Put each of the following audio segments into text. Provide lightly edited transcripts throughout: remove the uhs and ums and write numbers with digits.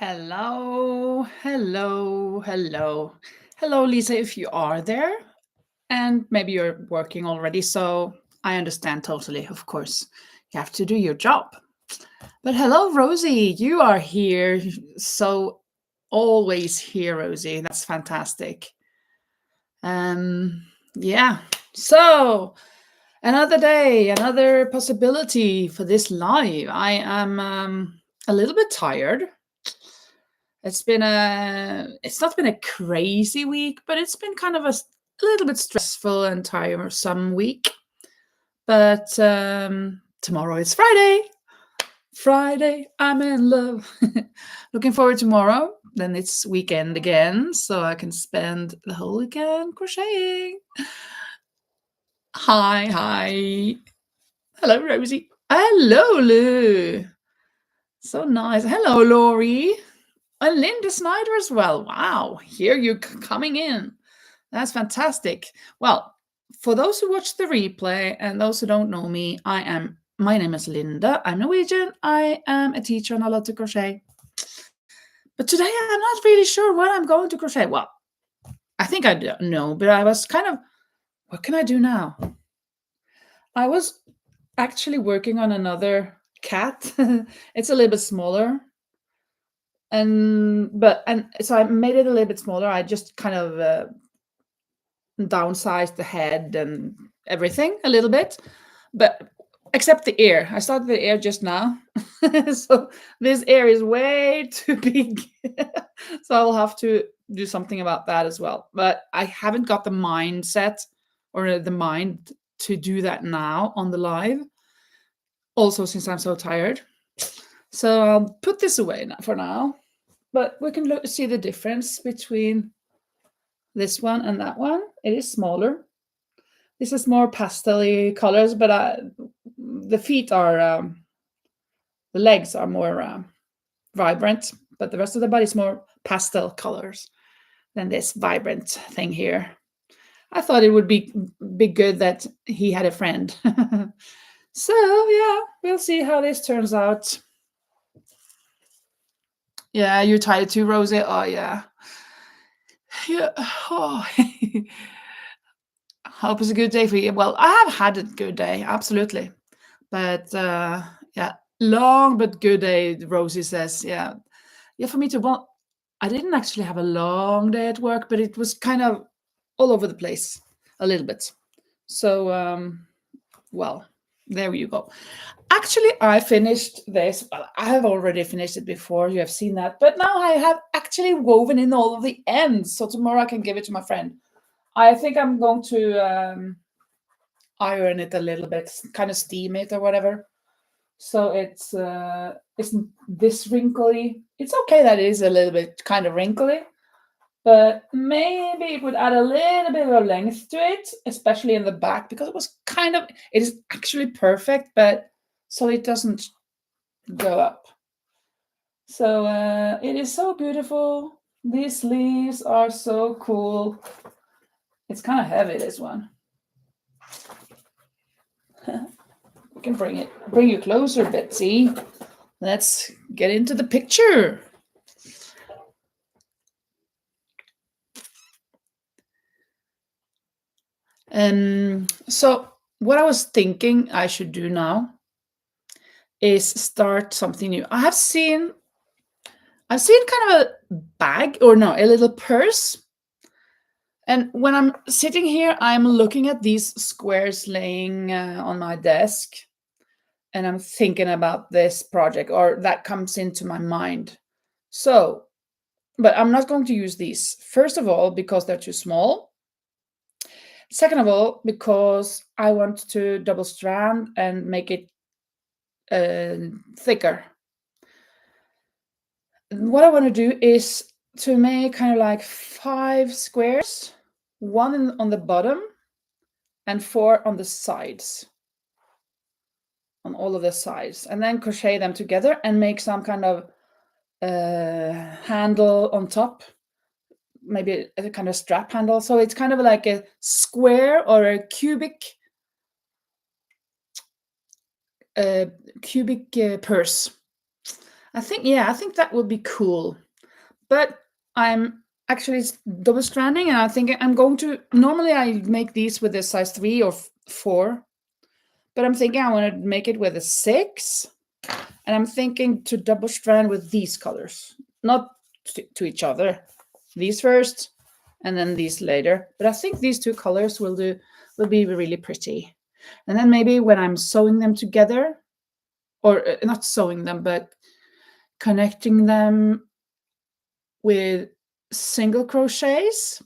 Hello, hello, hello. Hello, Lisa, if you are there. And maybe you're working already, so I understand totally, of course. You have to do your job. But hello, Rosie, you are here. So always here, Rosie. That's fantastic. Um, yeah. So another day, another possibility for this live. I am a little bit tired. It's not been a crazy week, but it's been kind of a little bit stressful and tiresome week. But tomorrow is Friday. Friday, I'm in love. Looking forward to tomorrow. Then it's weekend again, so I can spend the whole weekend crocheting. Hi, hi. Hello, Rosie. Hello, Lou. So nice. Hello, Laurie. And Linda Snyder as well. Wow, here you're coming in. That's fantastic. Well, for those who watch the replay and those who don't know me, my name is Linda. I'm Norwegian. I am a teacher and I love to crochet. But today I'm not really sure what I'm going to crochet. Well, I think I don't know, but I was kind of, what can I do now? I was actually working on another cat. It's a little bit smaller. And so I made it a little bit smaller. I just kind of downsized the head and everything a little bit, but except the ear. I started the ear just now, so this ear is way too big. So I'll have to do something about that as well. But I haven't got the mindset or the mind to do that now on the live. Also, since I'm so tired, so I'll put this away for now. But we can see the difference between this one and that one. It is smaller. This is more pastel-y colors, but the feet are, the legs are more vibrant, but the rest of the body is more pastel colors than this vibrant thing here. I thought it would be good that he had a friend. So yeah, we'll see how this turns out. Yeah, you're tired too, Rosie. Oh yeah. Yeah. Oh. Hope it's a good day for you. Well, I have had a good day, absolutely. But yeah, long but good day, Rosie says. Yeah. Yeah, for me too. Well, I didn't actually have a long day at work, but it was kind of all over the place a little bit. So, well, there you go. Actually, I finished this. Well, I have already finished it before. You have seen that. But now I have actually woven in all of the ends. So tomorrow I can give it to my friend. I think I'm going to iron it a little bit, kind of steam it or whatever. So it's isn't this wrinkly. It's okay that it is a little bit kind of wrinkly, but maybe it would add a little bit of length to it, especially in the back, because it is actually perfect, but so it doesn't go up. So it is so beautiful. These leaves are so cool. It's kind of heavy, this one. We can bring you closer, Betsy. Let's get into the picture. So what I was thinking I should do now is start something new. I've seen kind of a bag, or no, a little purse. And when I'm sitting here, I'm looking at these squares laying on my desk, and I'm thinking about this project, or that comes into my mind. So, but I'm not going to use these. First of all, because they're too small. Second of all, because I want to double strand and make it thicker. What I want to do is to make kind of like 5 squares, one on the bottom and 4 on the sides, on all of the sides, and then crochet them together and make some kind of handle on top, maybe a kind of strap handle. So it's kind of like a square or a cubic purse. I think that would be cool. But I'm actually double stranding, and I think I'm going to. Normally, I make these with a size 3 or 4, but I'm thinking I want to make it with a 6, and I'm thinking to double strand with these colors, not to each other. These first, and then these later. But I think these two colors will be really pretty. And then maybe when I'm sewing them together, or not sewing them, but connecting them with single crochets,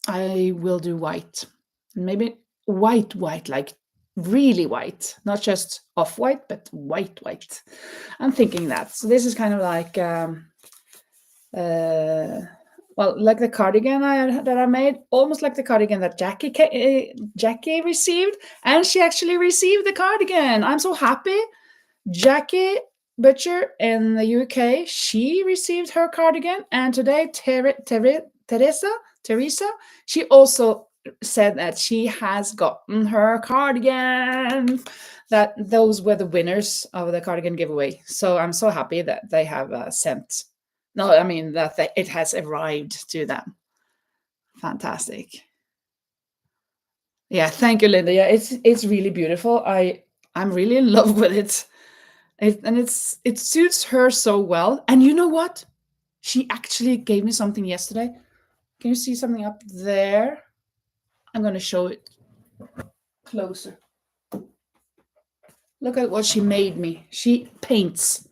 I will do white. Maybe white, like really white, not just off white, but white. I'm thinking that. So this is kind of like, like the cardigan that I made, almost like the cardigan that Jackie received, and she actually received the cardigan. I'm so happy. Jackie Butcher in the UK, she received her cardigan, and today Teresa, she also said that she has gotten her cardigan. That those were the winners of the cardigan giveaway. So I'm so happy that they have sent. No, I mean that it has arrived to them. Fantastic. Yeah, thank you, Linda. Yeah, it's really beautiful. I'm really in love with it. It suits her so well. And you know what? She actually gave me something yesterday. Can you see something up there? I'm going to show it closer. Look at what she made me. She paints,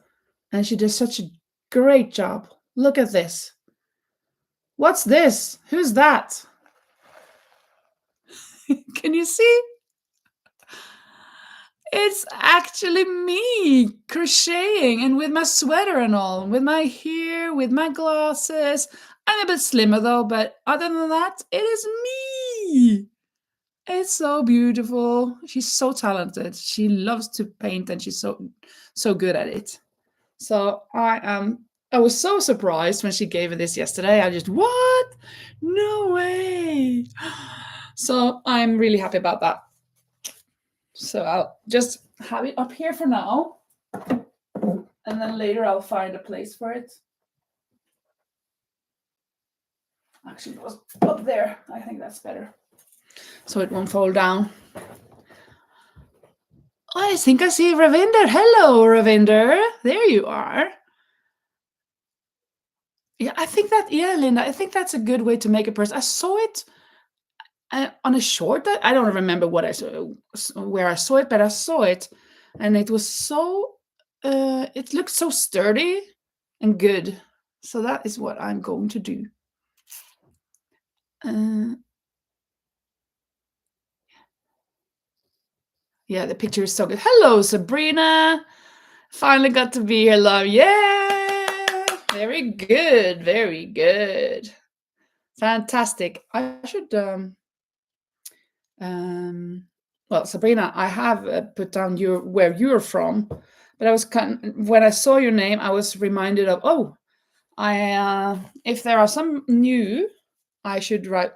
and she does such a great job. Look at this. What's this? Who's that? Can you see? It's actually me crocheting, and with my sweater and all, with my hair, with my glasses. I'm a bit slimmer though, but other than that, it is me. It's so beautiful. She's so talented. She loves to paint, and she's so good at it. So I was so surprised when she gave me this yesterday. I just, what? No way. So I'm really happy about that. So I'll just have it up here for now. And then later I'll find a place for it. Actually, it was up there. I think that's better. So it won't fall down. I think I see Ravinder. Hello, Ravinder. There you are. Yeah, I think that, yeah, Linda, I think that's a good way to make a purse. I saw it on a short. I don't remember what I saw, where I saw it, but I saw it, and it was so, it looked so sturdy and good. So that is what I'm going to do. Yeah, the picture is so good. Hello, Sabrina. Finally got to be here, love. Yeah, very good, very good. Fantastic. I should, well, Sabrina, I have put down where you're from, but I was when I saw your name, I was reminded of, oh, if there are some new, I should write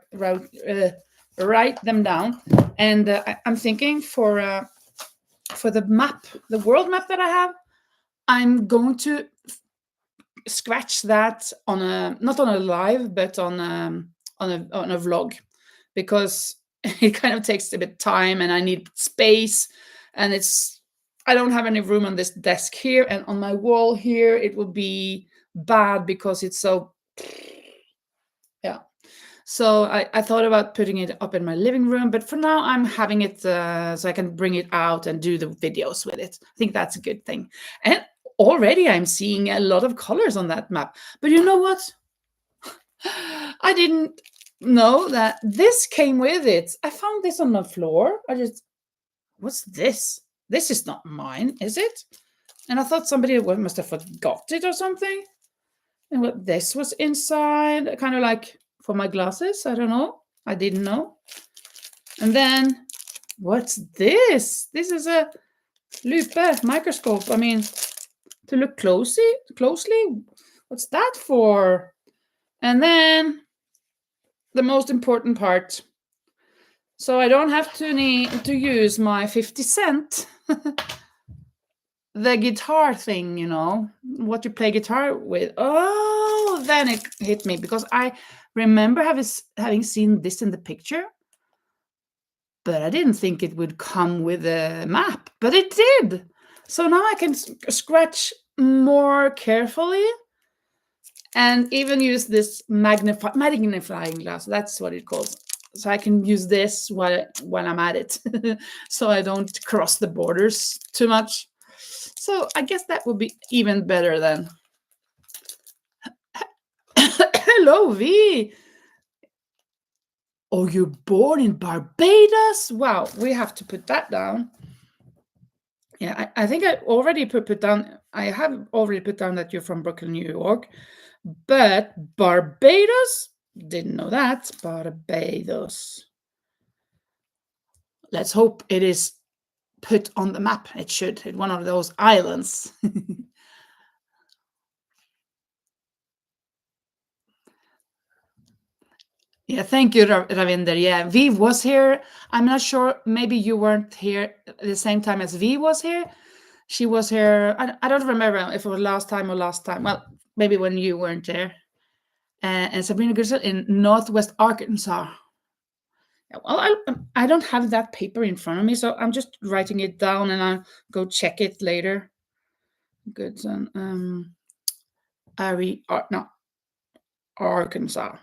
them down. And I'm thinking for the map, the world map that I have, I'm going to scratch that on not on a live, but on a vlog, because it kind of takes a bit of time, and I need space, and I don't have any room on this desk here, and on my wall here it will be bad because it's so, yeah. So I thought about putting it up in my living room, but for now I'm having it so I can bring it out and do the videos with it. I think that's a good thing. And already I'm seeing a lot of colors on that map. But you know what? I didn't know that this came with it. I found this on the floor. What's this? This is not mine, is it? And I thought somebody must have forgot it or something. And what this was inside, kind of like for my glasses. I don't know. I didn't know. And then, what's this? This is a lupe microscope. I mean, to look closely. What's that for? And then the most important part. So I don't have to need to use my 50 cent. the guitar thing, you know, what you play guitar with. Oh, then it hit me because I remember having seen this in the picture, but I didn't think it would come with a map, but it did. So now I can scratch more carefully and even use this magnifying glass. That's what it calls. So I can use this while I'm at it, so I don't cross the borders too much. So I guess that would be even better then. Hello, V. Oh, you're born in Barbados? Wow, we have to put that down. Yeah, I think I already put down. I have already put down that you're from Brooklyn, New York, but Barbados, didn't know that. Barbados. Let's hope it is put on the map. It should. It's one of those islands. Yeah, thank you, Ravinder. Yeah, V was here. I'm not sure. Maybe you weren't here at the same time as V was here. She was here. I don't remember if it was last time or last time. Well, maybe when you weren't there. And Sabrina Grisel in Northwest Arkansas. Well, I don't have that paper in front of me, so I'm just writing it down, and I'll go check it later. Good. No, Arkansas.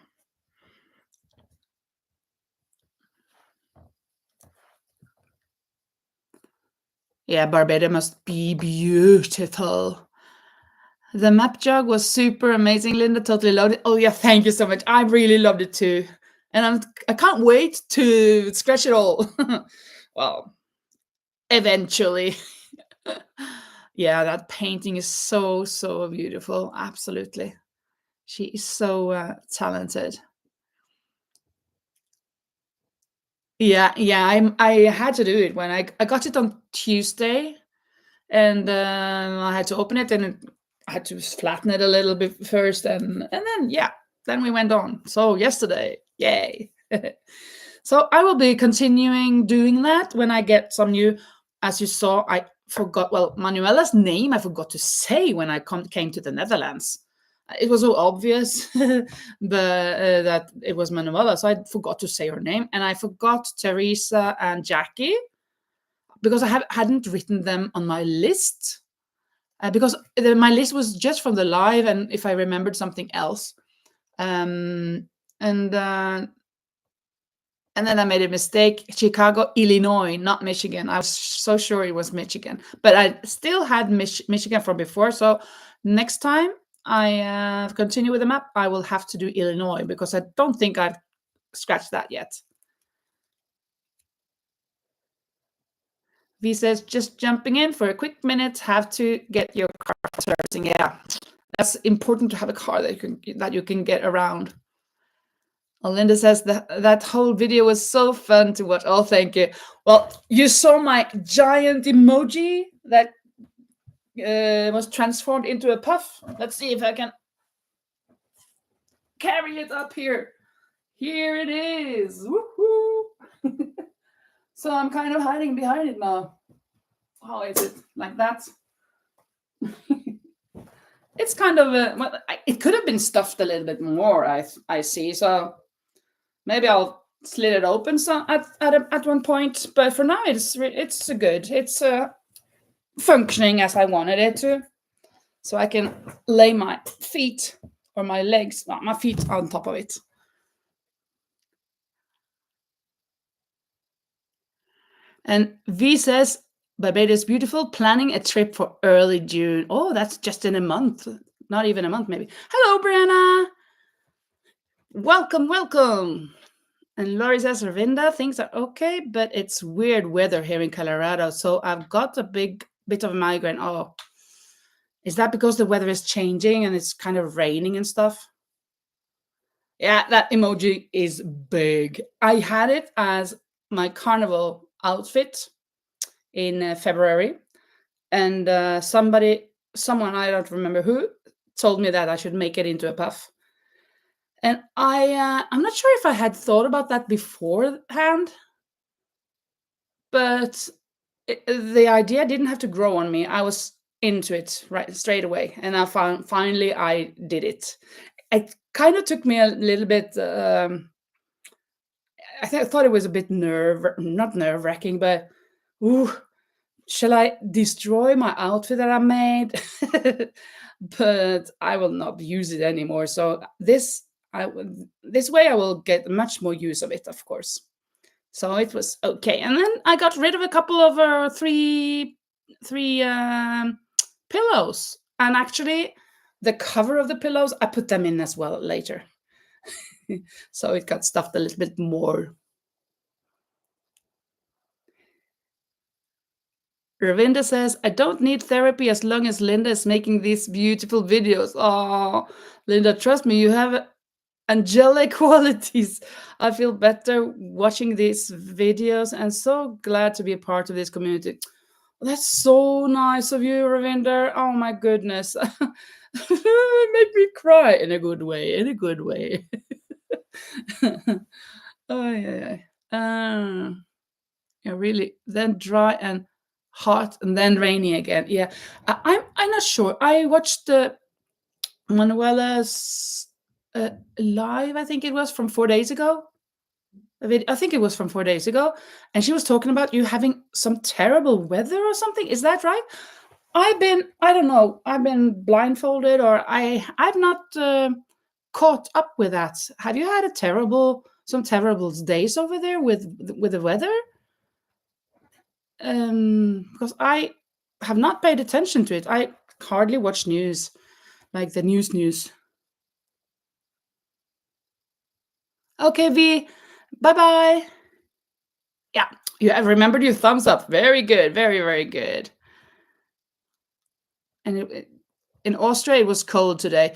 Yeah, Barbados must be beautiful. The map jog was super amazing. Linda totally loved it. Oh yeah, thank you so much. I really loved it too, and I can't wait to scratch it all. Well, eventually. Yeah, that painting is so beautiful. Absolutely, she is so talented. Yeah, I had to do it when I got it on Tuesday, and I had to open it, and I had to flatten it a little bit first, and then yeah, then we went on. So yesterday, yay! So I will be continuing doing that when I get some new. As you saw, I forgot. Well, Manuela's name I forgot to say when I came to the Netherlands. It was so obvious, that it was Manuela, so I forgot to say her name, and I forgot Teresa and Jackie because I hadn't written them on my list, because my list was just from the live, and if I remembered something else, um, and then I made a mistake. Chicago, Illinois, not Michigan. I was so sure it was Michigan, but I still had Michigan from before. So next time I continue with the map, I will have to do Illinois because I don't think I've scratched that yet. V says, just jumping in for a quick minute, have to get your car servicing. Yeah, that's important to have a car that you can get around. Oh, Linda says that whole video was so fun to watch. Oh, thank you. Well, you saw my giant emoji that was transformed into a puff. Let's see if I can carry it up here. Here it is. Woohoo! So I'm kind of hiding behind it now. How is it? Like that? It's kind of it could have been stuffed a little bit more. I see. So maybe I'll slit it open at one point. But for now, it's good. It's functioning as I wanted it to. So I can lay my feet or my legs, my feet on top of it. And V says, Barbados beautiful, planning a trip for early June. Oh, that's just in a month. Not even a month, maybe. Hello, Brianna. Welcome. And Lori says, Ravinda, things are okay, but it's weird weather here in Colorado. So I've got a bit of a migraine. Oh, is that because the weather is changing and it's kind of raining and stuff? Yeah, that emoji is big. I had it as my carnival outfit in February, and someone, I don't remember who, told me that I should make it into a puff. And I'm not sure if I had thought about that beforehand, but the idea didn't have to grow on me. I was into it right straight away, and I found finally I did it. It kind of took me a little bit. I thought it was a bit not nerve wracking, but ooh, shall I destroy my outfit that I made? But I will not use it anymore. So this way I will get much more use of it, of course. So it was okay, and then I got rid of a couple of three pillows, and actually the cover of the pillows I put them in as well later. So it got stuffed a little bit more. Ravinda says, I don't need therapy as long as Linda is making these beautiful videos. Oh, Linda, trust me, you have angelic qualities. I feel better watching these videos and so glad to be a part of this community. That's so nice of you, Ravinder. Oh my goodness. It made me cry in a good way, in a good way. Oh, yeah. Yeah, really. Then dry and hot and then rainy again. Yeah. I'm not sure. I watched Manuela's live, I think it was from 4 days ago. I think it was from 4 days ago, and she was talking about you having some terrible weather or something. Is that right? I don't know. I've been blindfolded, or I've not caught up with that. Have you had some terrible days over there with the weather? Because I have not paid attention to it. I hardly watch news, like the news. Okay, V. Bye bye. Yeah, you have remembered your thumbs up. Very good. Very, very good. And in Austria, it was cold today.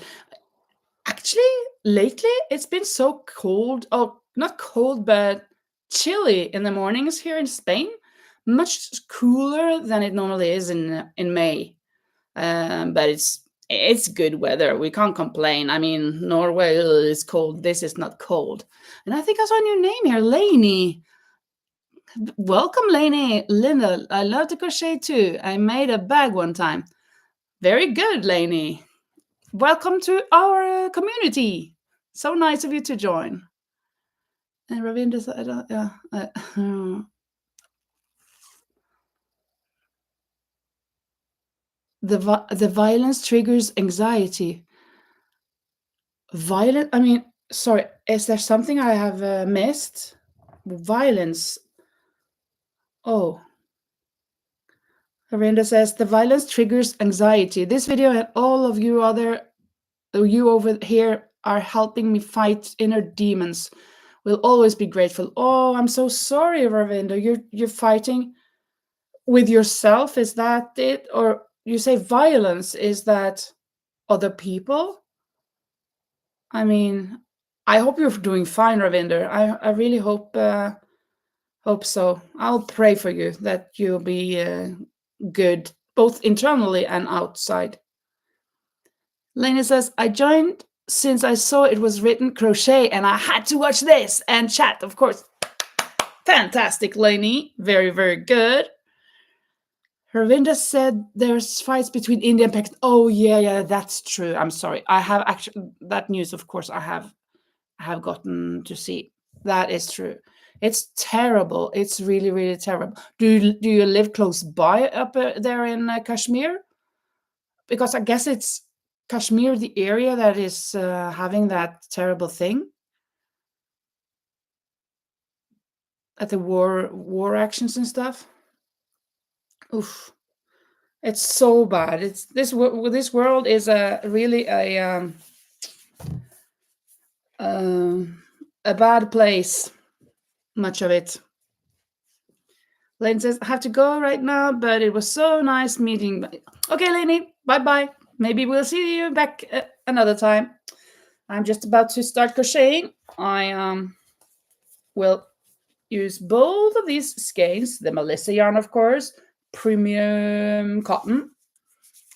Actually, lately, it's been so cold. Oh, not cold, but chilly in the mornings here in Spain. Much cooler than it normally is in May. But it's good weather. We can't complain. I mean, Norway is cold. This is not cold. And I think I saw a new name here, Lainey. Welcome, Lainey. Linda, I love to crochet too. I made a bag one time. Very good, Lainey. Welcome to our community. So nice of you to join. And Ravinder said, the violence triggers anxiety. Violent? I mean, sorry, is there something I have missed? Violence. Oh, Ravinder says the violence triggers anxiety. This video and all of you you over here are helping me fight inner demons. Will always be grateful. Oh, I'm so sorry, Ravinder. You're fighting with yourself. Is that it? Or you say violence? Is that other people? I mean, I hope you're doing fine, Ravinder. I really hope so. I'll pray for you that you'll be good, both internally and outside. Lena says, I joined since I saw it was written crochet and I had to watch this and chat, of course. Fantastic, Lainey. Very, very good. Ravinda said there's fights between India and Pakistan. Oh, yeah, that's true. I'm sorry. I have actually that news, of course, I have gotten to see. That is true. It's terrible. It's really, really terrible. Do you live close by up there in Kashmir? Because I guess it's Kashmir, the area that is having that terrible thing at the war actions and stuff. Oof, it's so bad. It's this world is really a bad place. Much of it. Lane says, I have to go right now, but it was so nice meeting. Okay, Lainey, bye-bye. Maybe we'll see you back another time. I'm just about to start crocheting. I will use both of these skeins, the Melissa yarn, of course, premium cotton,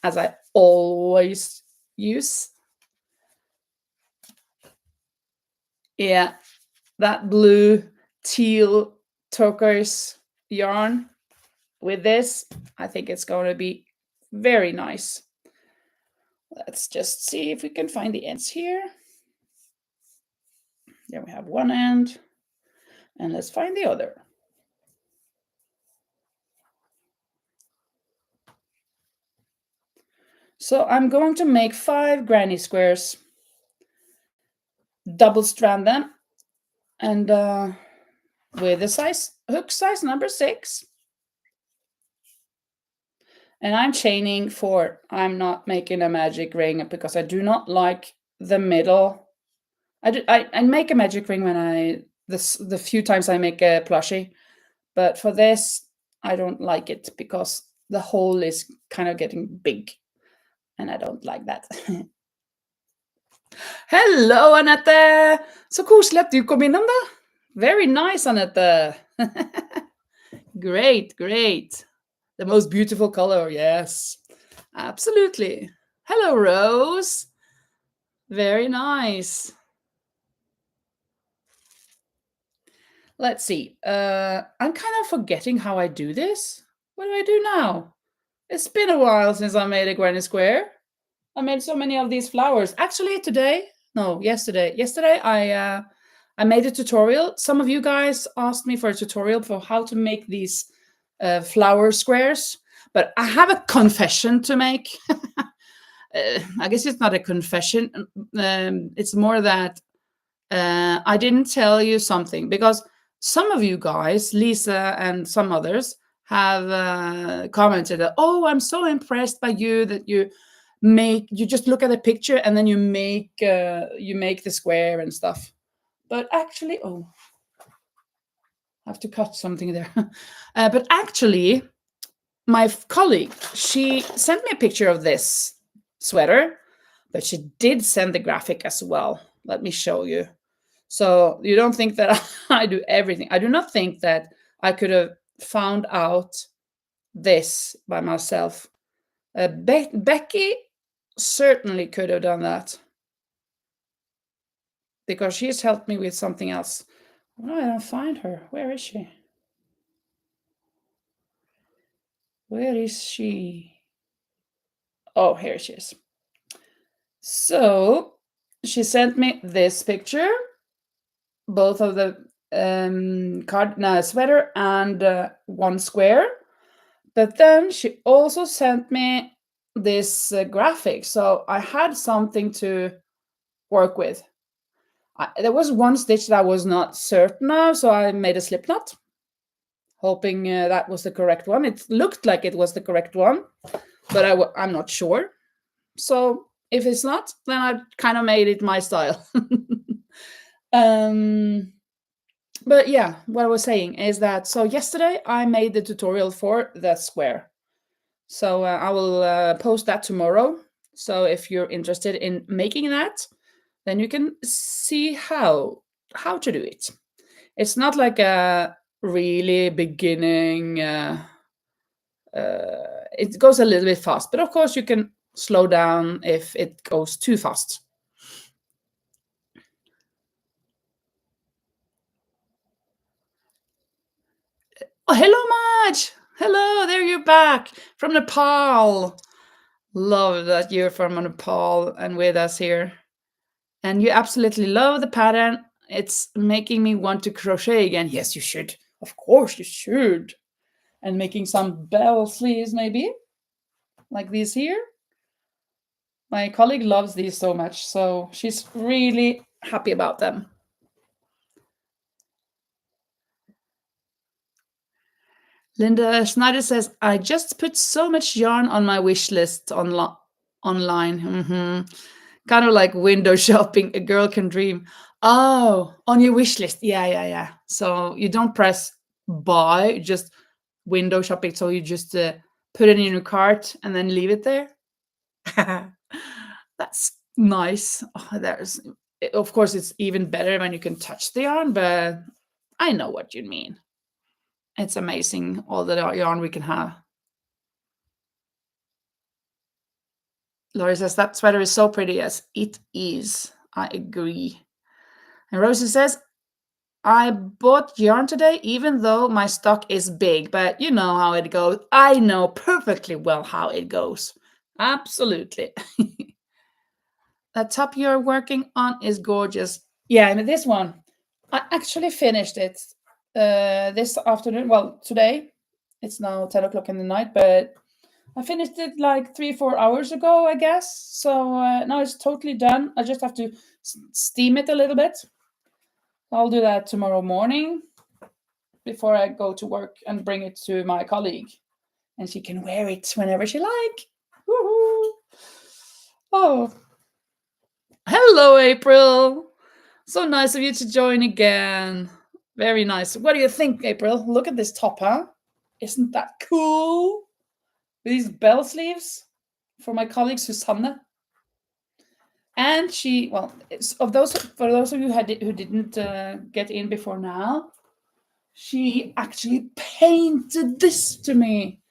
as I always use. Yeah, that blue, teal, turquoise yarn with this. I think it's going to be Very nice. Let's just see if we can find the ends here. There we have one end, and let's find the other. So I'm going to make 5 granny squares, double strand them, and with the hook size number 6. And I'm chaining 4. I'm not making a magic ring because I do not like the middle. I make a magic ring when the few times I make a plushie, but for this I don't like it because the hole is kind of getting big, and I don't like that. Hello, Anette! Så koselig at du kom innom, da. Very nice, Anette. Great, great. The most beautiful color, yes. Absolutely. Hello, Rose. Very nice. Let's see. I'm kind of forgetting how I do this. What do I do now? It's been a while since I made a granny square. I made so many of these flowers. Actually, yesterday I made a tutorial. Some of you guys asked me for a tutorial for how to make these flower squares, but I have a confession to make. I guess it's not a confession. It's more that I didn't tell you something, because some of you guys, Lisa and some others, have commented that, oh, I'm so impressed by you that you just look at a picture and then you make the square and stuff. But actually, oh, I have to cut something there. But actually, my colleague, she sent me a picture of this sweater, but she did send the graphic as well. Let me show you. So you don't think that I do everything. I do not think that I could have found out this by myself. Becky certainly could have done that, because she's helped me with something else. Oh, I don't find her. Where is she? Where is she? Oh, here she is. So she sent me this picture, both of the sweater and one square. But then she also sent me this graphic, so I had something to work with. There was one stitch that I was not certain of, so I made a slip knot, hoping that was the correct one. It looked like it was the correct one, but I'm not sure. So if it's not, then I kind of made it my style. But yeah, what I was saying is that, so yesterday I made the tutorial for that square. So I will post that tomorrow. So if you're interested in making that, then you can see how to do it. It's not like a really beginning. It goes a little bit fast, but of course you can slow down if it goes too fast. Oh, hello, Madge. Hello, there you're back from Nepal. Love that you're from Nepal and with us here. And you absolutely love the pattern. It's making me want to crochet again. Yes, you should. Of course, you should. And making some bell sleeves, maybe, like these here. My colleague loves these so much, so she's really happy about them. Linda Schneider says, I just put so much yarn on my wish list online. Kind of like window shopping. A girl can dream. Oh, on your wish list. Yeah. So you don't press buy, just window shopping. So you just put it in your cart and then leave it there. That's nice. Oh, of course, it's even better when you can touch the yarn, but I know what you mean. It's amazing, all the yarn we can have. Laurie says, that sweater is so pretty. Yes, it is. I agree. And Rosie says, I bought yarn today, even though my stock is big, but you know how it goes. I know perfectly well how it goes. Absolutely. That top you're working on is gorgeous. Yeah, and this one, I actually finished it this afternoon. Well, today. It's now 10 o'clock in the night, but I finished it like 3-4 hours ago, I guess. So now it's totally done. I just have to steam it a little bit. I'll do that tomorrow morning before I go to work and bring it to my colleague, and she can wear it whenever she like. Woohoo! Oh, hello, April. So nice of you to join again. Very nice. What do you think, April? Look at this top, huh? Isn't that cool? With these bell sleeves for my colleague Susanne. And she, well, it's of those for those of you who didn't get in before now, she actually painted this to me.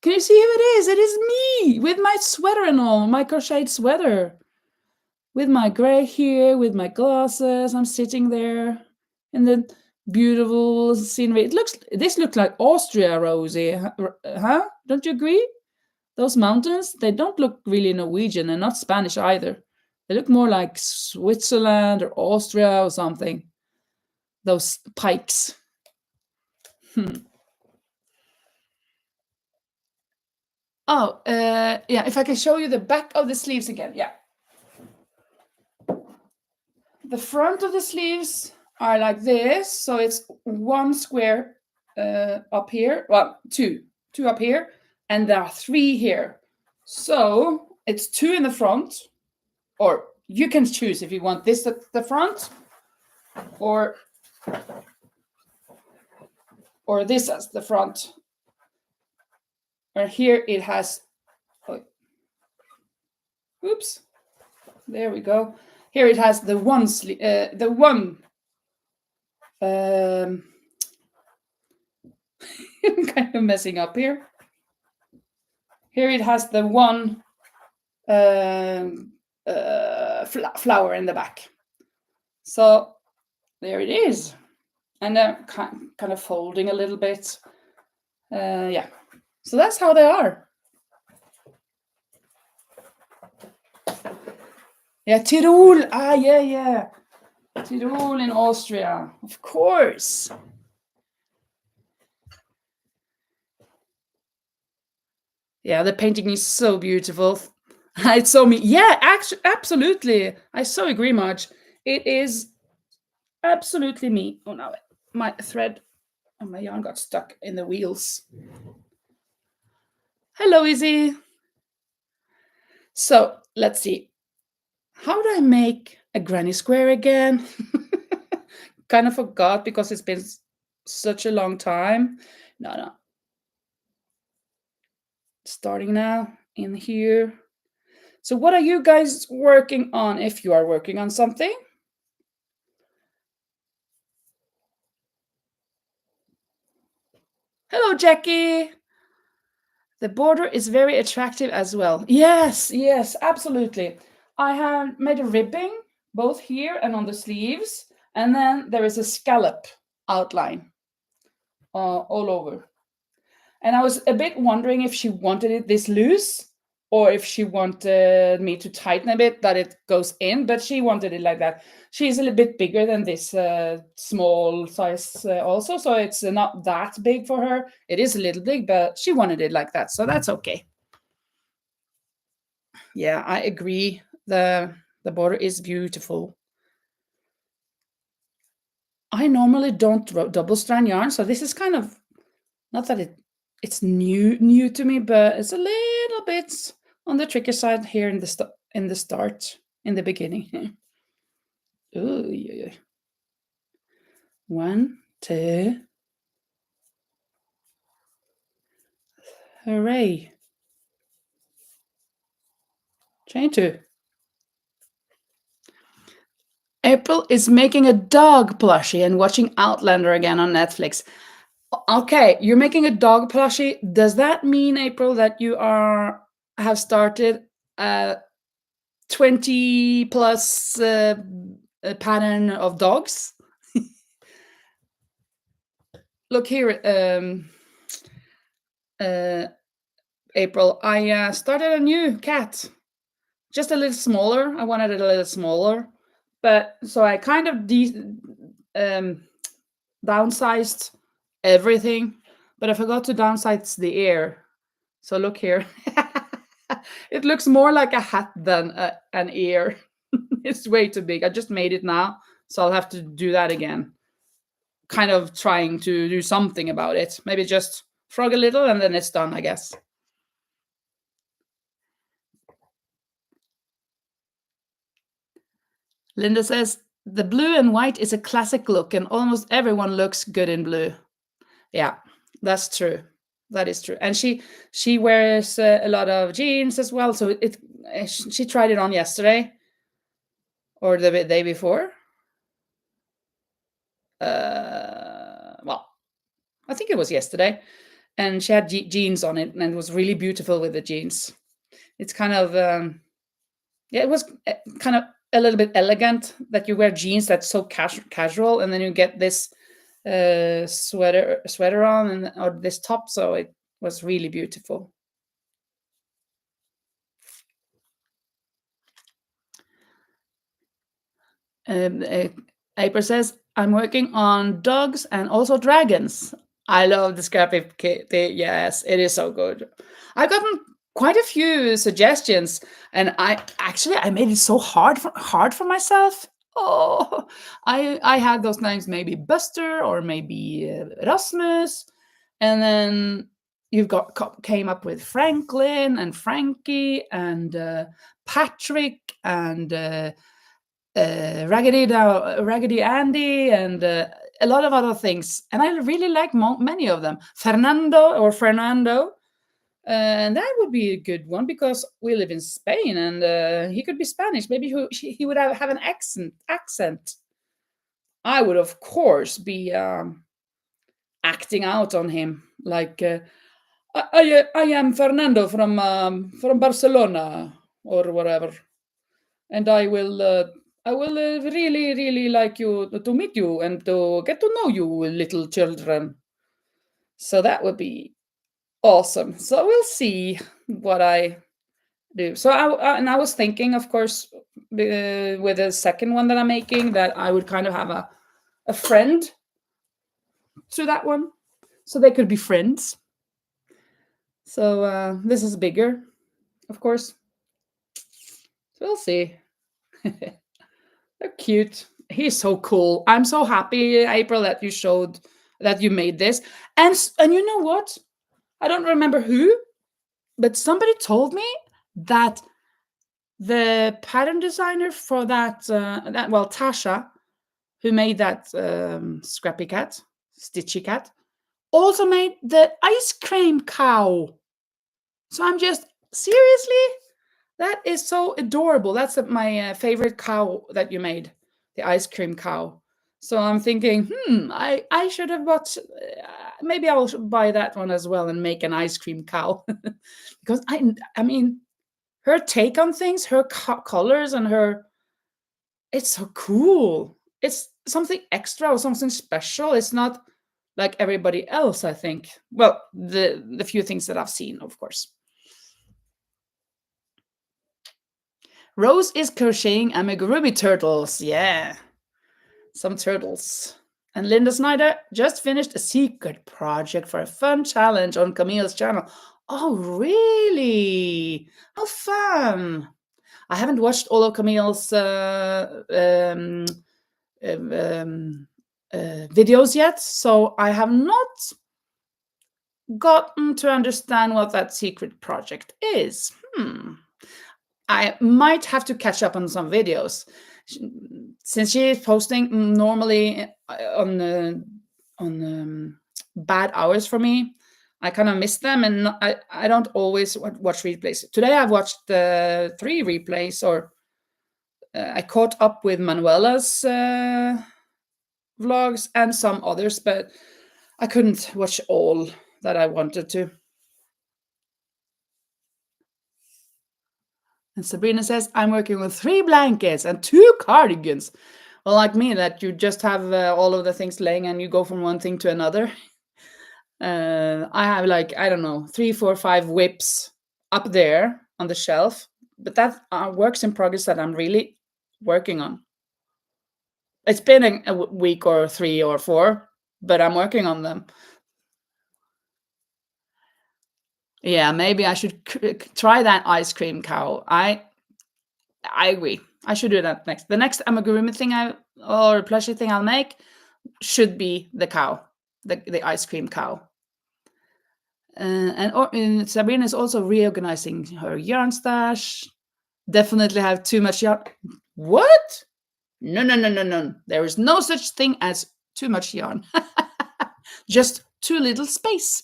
Can you see who it is? It is me with my sweater and all, my crocheted sweater. With my gray hair, with my glasses, I'm sitting there in the beautiful scenery. This looks like Austria, Rosie, huh? Don't you agree? Those mountains, they don't look really Norwegian and not Spanish either. They look more like Switzerland or Austria or something. Those pikes. Oh, yeah, if I can show you the back of the sleeves again. Yeah. The front of the sleeves are like this. So it's one square up here. Well, two up here. And there are 3 here. So it's 2 in the front. Or you can choose if you want this at the front or this as the front. Or here it has, oops, there we go. Here it has the one I'm kind of messing up here. Here it has the one flower in the back. So there it is. And they're kind of folding a little bit. Yeah. So that's how they are. Yeah, Tyrol. Ah, yeah. Tyrol in Austria. Of course. Yeah, the painting is so beautiful. It's so me. Yeah, actually, absolutely. I so agree, Marge. It is absolutely me. Oh, now my thread and my yarn got stuck in the wheels. Hello, Izzy. So let's see. How do I make a granny square again? Kind of forgot because it's been such a long time. No. Starting now in here. So what are you guys working on if you are working on something? Hello, Jackie. The border is very attractive as well. Yes, absolutely. I have made a ribbing both here and on the sleeves, and then there is a scallop outline all over. And I was a bit wondering if she wanted it this loose or if she wanted me to tighten a bit that it goes in, but she wanted it like that. She's a little bit bigger than this small size also, so it's not that big for her. It is a little big, but she wanted it like that, so that's okay. Yeah, I agree. The border is beautiful. I normally don't double strand yarn, so this is kind of not that it's new to me, but it's a little bit on the tricky side here in the start, in the beginning. Ooh, yeah. 1, 2. Hooray. Chain 2. April is making a dog plushie and watching Outlander again on Netflix. Okay, you're making a dog plushie. Does that mean, April, that you have started 20 plus pattern of dogs. Look here, April. I started a new cat, just a little smaller. I wanted it a little smaller, but so I kind of downsized everything, but I forgot to downsize the ear. So look here. It looks more like a hat than an ear. It's way too big. I just made it now, so I'll have to do that again. Kind of trying to do something about it. Maybe just frog a little and then it's done, I guess. Linda says, the blue and white is a classic look and almost everyone looks good in blue. Yeah, that's true. That is true. And she wears a lot of jeans as well. So she tried it on yesterday or the day before. Well, I think it was yesterday. And she had jeans on it and it was really beautiful with the jeans. It's kind of, it was kind of a little bit elegant that you wear jeans that's so casual and then you get this sweater on or this top, so it was really beautiful. April says, I'm working on dogs and also dragons. I love the scrappy kit. Yes, it is so good. I've gotten quite a few suggestions, and I made it so hard for myself. Oh, I had those names, maybe Buster or maybe Rasmus, and then came up with Franklin and Frankie and Patrick and Raggedy Andy and a lot of other things, and I really like many of them. Fernando. And that would be a good one because we live in Spain and he could be Spanish. Maybe he would have an accent. I would, of course, be acting out on him. Like, I am Fernando from Barcelona or whatever. And I will really, really like you to meet you and to get to know you, little children. So that would be awesome. So we'll see what I do. So I was thinking, of course, with the second one that I'm making, that I would kind of have a friend to that one, so they could be friends. So this is bigger, of course. So we'll see. They're cute. He's so cool. I'm so happy, April, that you made this. And you know what? I don't remember who, but somebody told me that the pattern designer for Tasha, who made that scrappy cat, stitchy cat, also made the ice cream cow. So I'm just, seriously? That is so adorable. That's my favorite cow that you made, the ice cream cow. So I'm thinking, I should have bought, maybe I'll buy that one as well and make an ice cream cow. Because I mean, her take on things, her colors and it's so cool. It's something extra or something special. It's not like everybody else, I think. Well, the few things that I've seen, of course. Rose is crocheting amigurumi turtles. Yeah, some turtles. And Linda Snyder just finished a secret project for a fun challenge on Camille's channel. Oh, really? How fun! I haven't watched all of Camille's videos yet, so I have not gotten to understand what that secret project is. I might have to catch up on some videos since she is posting normally on bad hours for me. I kind of miss them, and I don't always watch replays. Today I've watched 3 replays, or I caught up with Manuela's vlogs and some others, but I couldn't watch all that I wanted to. And Sabrina says, I'm working with 3 blankets and 2 cardigans. Well, like me, that you just have all of the things laying and you go from one thing to another. I have like, I don't know, 3, 4, 5 whips up there on the shelf, but that are works in progress that I'm really working on. It's been a week or 3 or 4, but I'm working on them. Yeah, maybe I should try that ice cream cow. I agree. I should do that next. The next amigurumi thing or plushie thing I'll make should be the cow, the ice cream cow. And Sabrina is also reorganizing her yarn stash. Definitely have too much yarn. What? No, no, no, no, no. There is no such thing as too much yarn. Just too little space.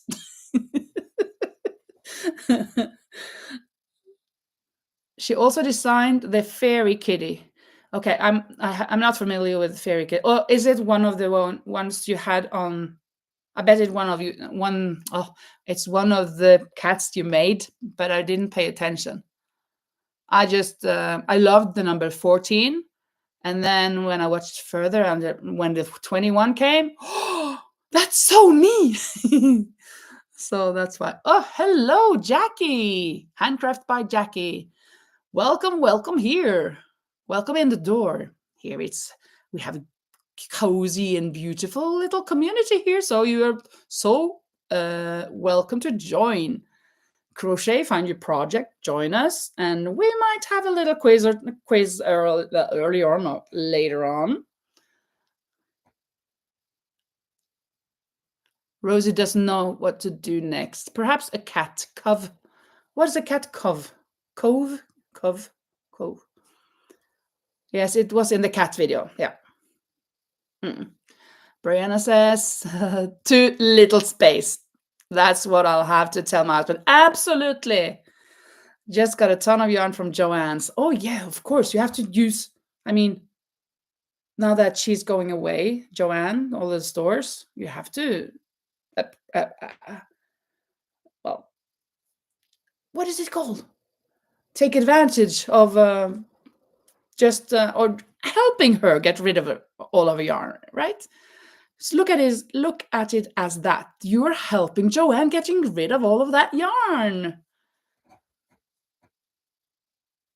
She also designed the fairy kitty. Okay, I'm not familiar with fairy kitty. Or is it one of the ones you had on? I bet it's one of you. It's one of the cats you made, but I didn't pay attention. I loved the number 14, and then when I watched further and when the 21 came, oh, that's so me. So that's why. Oh, hello, Jackie. Handcraft by Jackie. Welcome, welcome here. Welcome in the door. Here we have a cozy and beautiful little community here. So you are so welcome to join. Crochet, find your project, join us, and we might have a little quiz early on or later on. Rosie doesn't know what to do next. Perhaps a cat cove. What is a cat cove? Cove? Cove? Cove. Yes, it was in the cat video. Yeah. Brianna says, too little space. That's what I'll have to tell my husband. Absolutely. Just got a ton of yarn from Joanne's. Oh, yeah, of course. You have to use, I mean, now that she's going away, Joanne, all the stores, you have to, well, what is it called? Take advantage of or helping her get rid of all of her yarn, right? So look at it as that. You're helping Joanne getting rid of all of that yarn.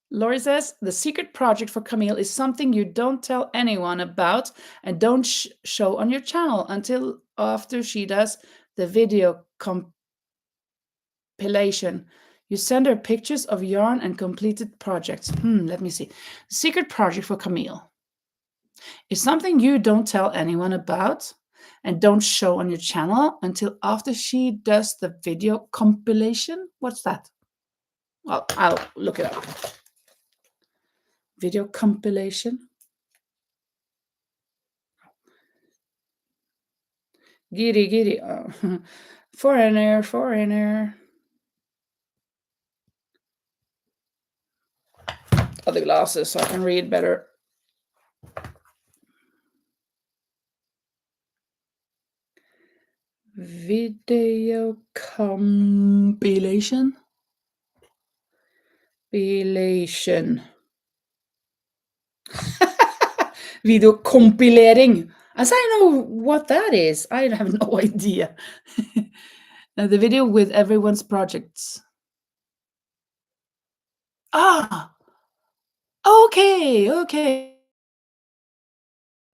Lori says, the secret project for Camille is something you don't tell anyone about and don't show on your channel until after she does the video compilation. You send her pictures of yarn and completed projects. Let me see. The secret project for Camille is something you don't tell anyone about and don't show on your channel until after she does the video compilation. What's that? Well, I'll look it up. Video compilation. Giddy, giddy. Oh. Foreigner, foreigner. Oh, the glasses so I can read better. Video compilation. Video compilering. As I know what that is, I have no idea. The video with everyone's projects. Okay.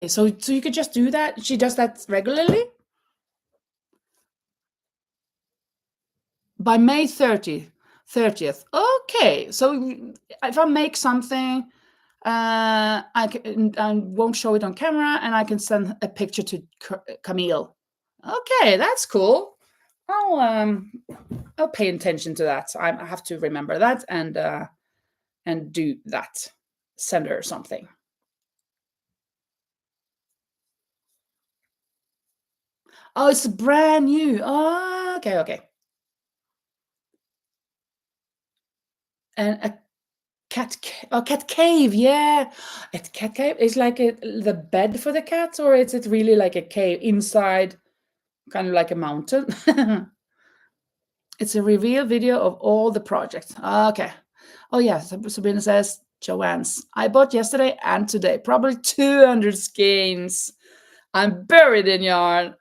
So you could just do that? She does that regularly? By May 30th. Okay. So if I make something, I won't show it on camera, and I can send a picture to Camille. Okay, that's cool. I'll pay attention to that. I have to remember that and do that. Send her something. Oh, it's brand new. Oh, okay. And a cat cave, yeah. A cat cave is like the bed for the cats, or is it really like a cave inside, kind of like a mountain? It's a reveal video of all the projects. Okay. Oh yeah, Sabrina says Joanne's. I bought yesterday and today. Probably 200 skeins. I'm buried in yarn.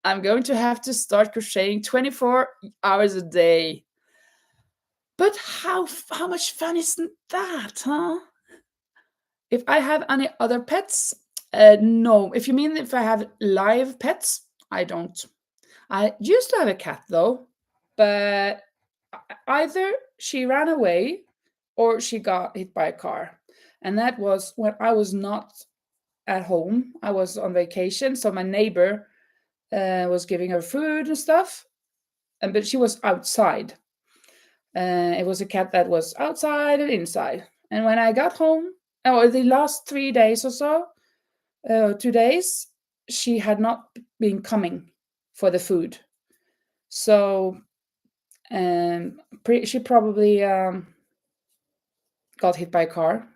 I'm going to have to start crocheting 24 hours a day. But how much fun isn't that, huh? If I have any other pets, no. If you mean if I have live pets, I don't. I used to have a cat though, but either she ran away or she got hit by a car. And that was when I was not at home. I was on vacation, so my neighbor was giving her food and stuff, but she was outside. It was a cat that was outside and inside. And when I got home, oh, the last 3 days or so, 2 days, she had not been coming for the food. So she probably got hit by a car.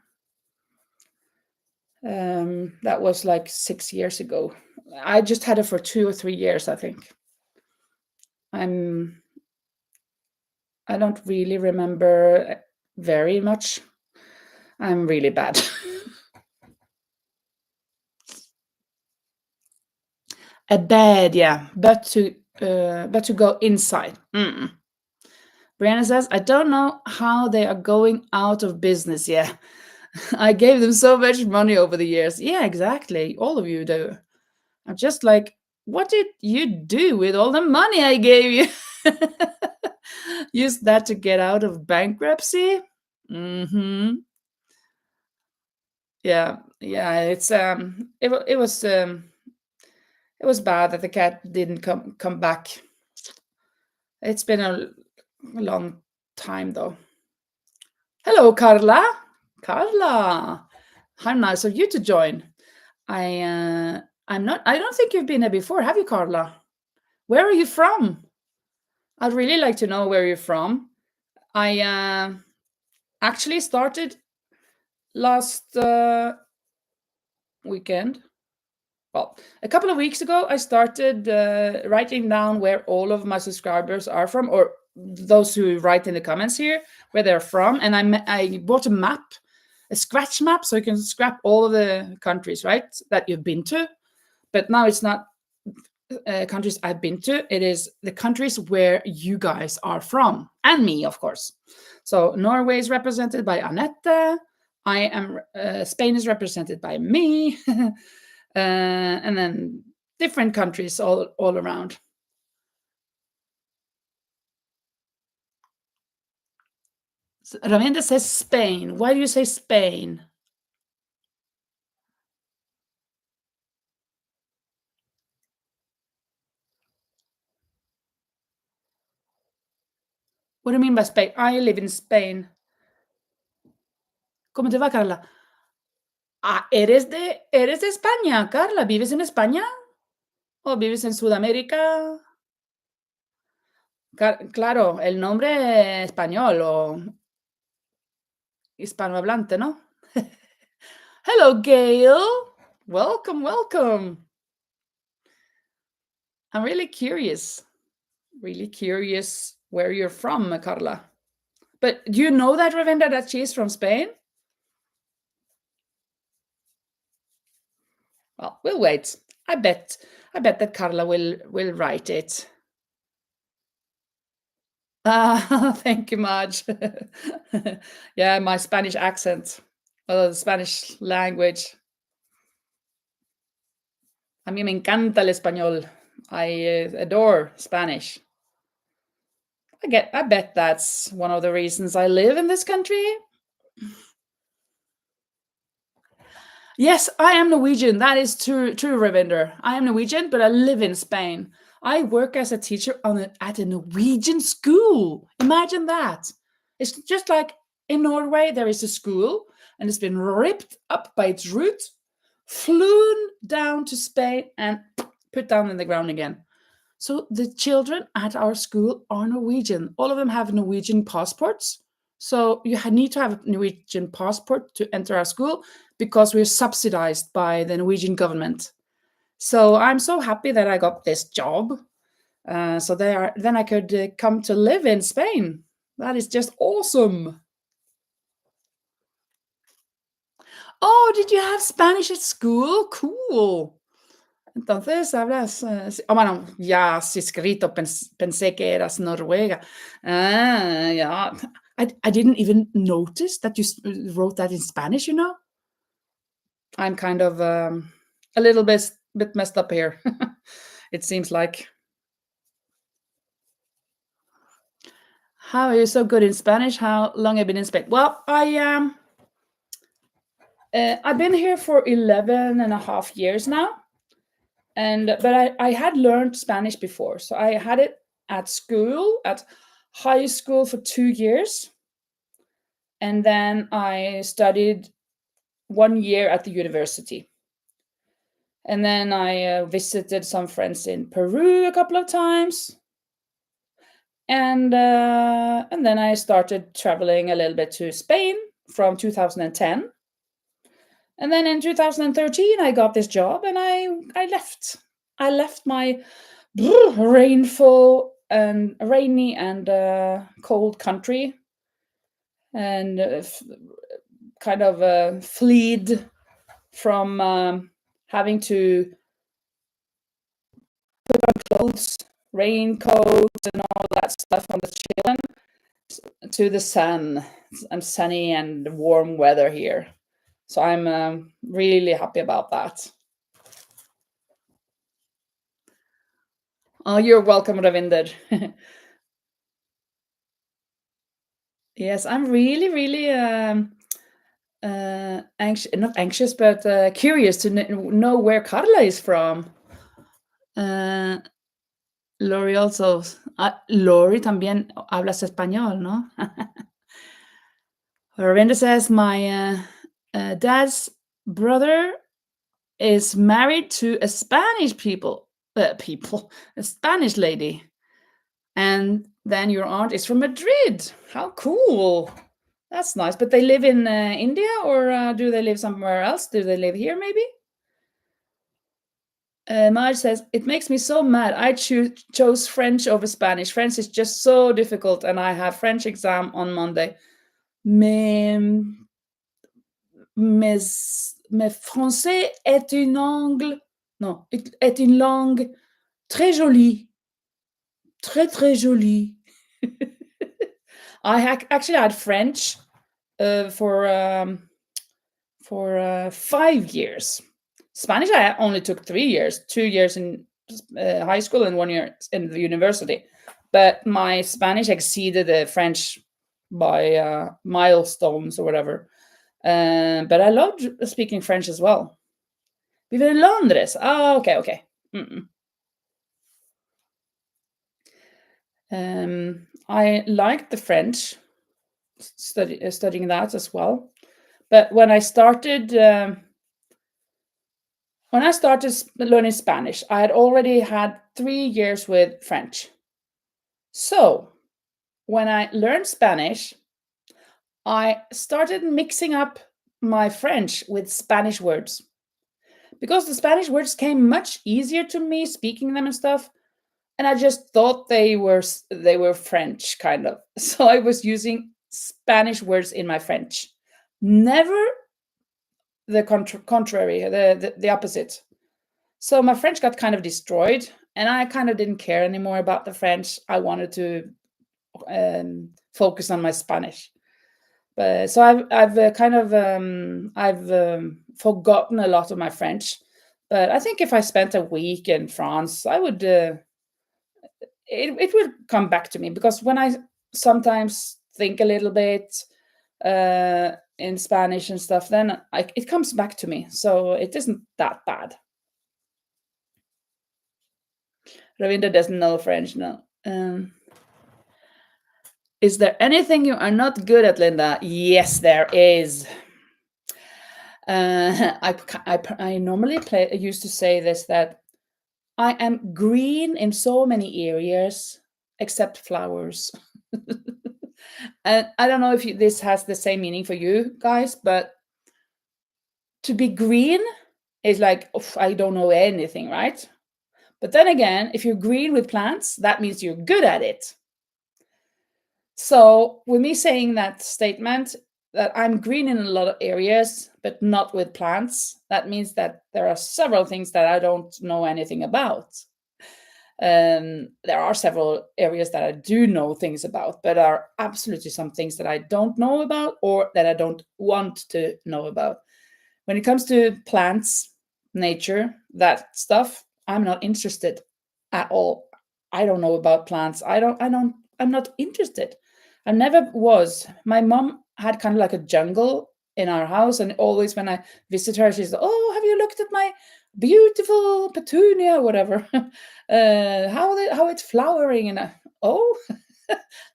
That was like 6 years ago. I just had her for 2 or 3 years, I think. I don't really remember very much. I'm really bad. A bed, yeah, but to go inside. Brianna says, I don't know how they are going out of business. Yeah, I gave them so much money over the years. Yeah, exactly. All of you do. I'm just like, what did you do with all the money I gave you? Use that to get out of bankruptcy? Mm-hmm. Yeah, yeah. It was bad that the cat didn't come back. It's been a long time though. Hello, Carla. Carla, how nice of you to join. I'm not. I don't think you've been here before, have you, Carla? Where are you from? I'd really like to know where you're from. I actually started last weekend. Well, a couple of weeks ago, I started writing down where all of my subscribers are from, or those who write in the comments here where they're from. And I bought a map, a scratch map, so you can scrap all of the countries, right, that you've been to. But now it's not countries I've been to. It is the countries where you guys are from, and me, of course. So Norway is represented by Annette. I am Spain is represented by me, and then different countries all around. So Ravinder says Spain. Why do you say Spain? What do you mean by Spain? I live in Spain. ¿Cómo te va, Carla? Ah, eres de España, Carla. ¿Vives en España? ¿O vives en Sudamérica? Claro, el nombre español o hispanohablante, ¿no? Hello, Gail. Welcome, welcome. I'm really curious where you're from, Carla. But do you know that, Ravinda, that she is from Spain? Well, we'll wait. I bet that Carla will write it. Thank you, Marge. Yeah, my Spanish accent, the Spanish language. A mí me encanta el español. I adore Spanish. I bet that's one of the reasons I live in this country. Yes, I am Norwegian. That is true, Ravinder. I am Norwegian, but I live in Spain. I work as a teacher at a Norwegian school. Imagine that. It's just like in Norway, there is a school, and it's been ripped up by its roots, flown down to Spain, and put down in the ground again. So the children at our school are Norwegian. All of them have Norwegian passports. So you need to have a Norwegian passport to enter our school because we're subsidized by the Norwegian government. So I'm so happy that I got this job. So then I could come to live in Spain. That is just awesome. Oh, did you have Spanish at school? Cool. Entonces hablas, bueno, ya has escrito, pensé que eras noruega. Ah, yeah. I didn't even notice that you wrote that in Spanish, you know? I'm kind of a little bit messed up here. It seems like. How are you so good in Spanish? How long have you been in Spain? Well, I've been here for 11 and a half years now. But I had learned Spanish before. So I had it at school, at high school for 2 years. And then I studied 1 year at the university. And then I visited some friends in Peru a couple of times. And then I started traveling a little bit to Spain from 2010. And then in 2013, I got this job and I left. I left my rainy and cold country and kind of fled from having to put on clothes, raincoats, and all that stuff on the children to the sun and sunny and warm weather here. So I'm really happy about that. Oh, you're welcome, Ravinder. Yes, I'm really anxious, not anxious, but curious to know where Carla is from. Lori also. Lori también hablas español, ¿no? Ravinder says my dad's brother is married to a Spanish a Spanish lady. And then your aunt is from Madrid. How cool. That's nice. But they live in India, or do they live somewhere else? Do they live here maybe? Marge says, it makes me so mad. I chose French over Spanish. French is just so difficult, and I have French exam on Monday. Mais français est une langue, non, est une langue très jolie. Très, très jolie. I actually had French for 5 years. Spanish I only took 3 years, 2 years in high school and 1 year in the university. But my Spanish exceeded the French by milestones or whatever. But I loved speaking French as well. Vive in Londres. Oh, okay. I liked the French, studying that as well. But when I started learning Spanish, I had already had 3 years with French. So when I learned Spanish, I started mixing up my French with Spanish words, because the Spanish words came much easier to me speaking them and stuff. And I just thought they were French, kind of. So I was using Spanish words in my French. Never the contrary, the opposite. So my French got kind of destroyed, and I kind of didn't care anymore about the French. I wanted to focus on my Spanish. But so I've forgotten a lot of my French. But I think if I spent a week in France, I would. It would come back to me, because when I sometimes think a little bit in Spanish and stuff, then it comes back to me. So it isn't that bad. Ravinder doesn't know French, no. Is there anything you are not good at, Linda? Yes, there is. I normally used to say this, that I am green in so many areas except flowers. And I don't know if this has the same meaning for you guys, but to be green is like, I don't know anything, right? But then again, if you're green with plants, that means you're good at it. So with me saying that statement, that I'm green in a lot of areas, but not with plants. That means that there are several things that I don't know anything about. There are several areas that I do know things about, but are absolutely some things that I don't know about or that I don't want to know about. When it comes to plants, nature, that stuff, I'm not interested at all. I don't know about plants. I'm not interested. I never was. My mom had kind of like a jungle in our house, and always when I visit her, she's like, "Oh, have you looked at my beautiful petunia or whatever? How it's flowering?" And oh,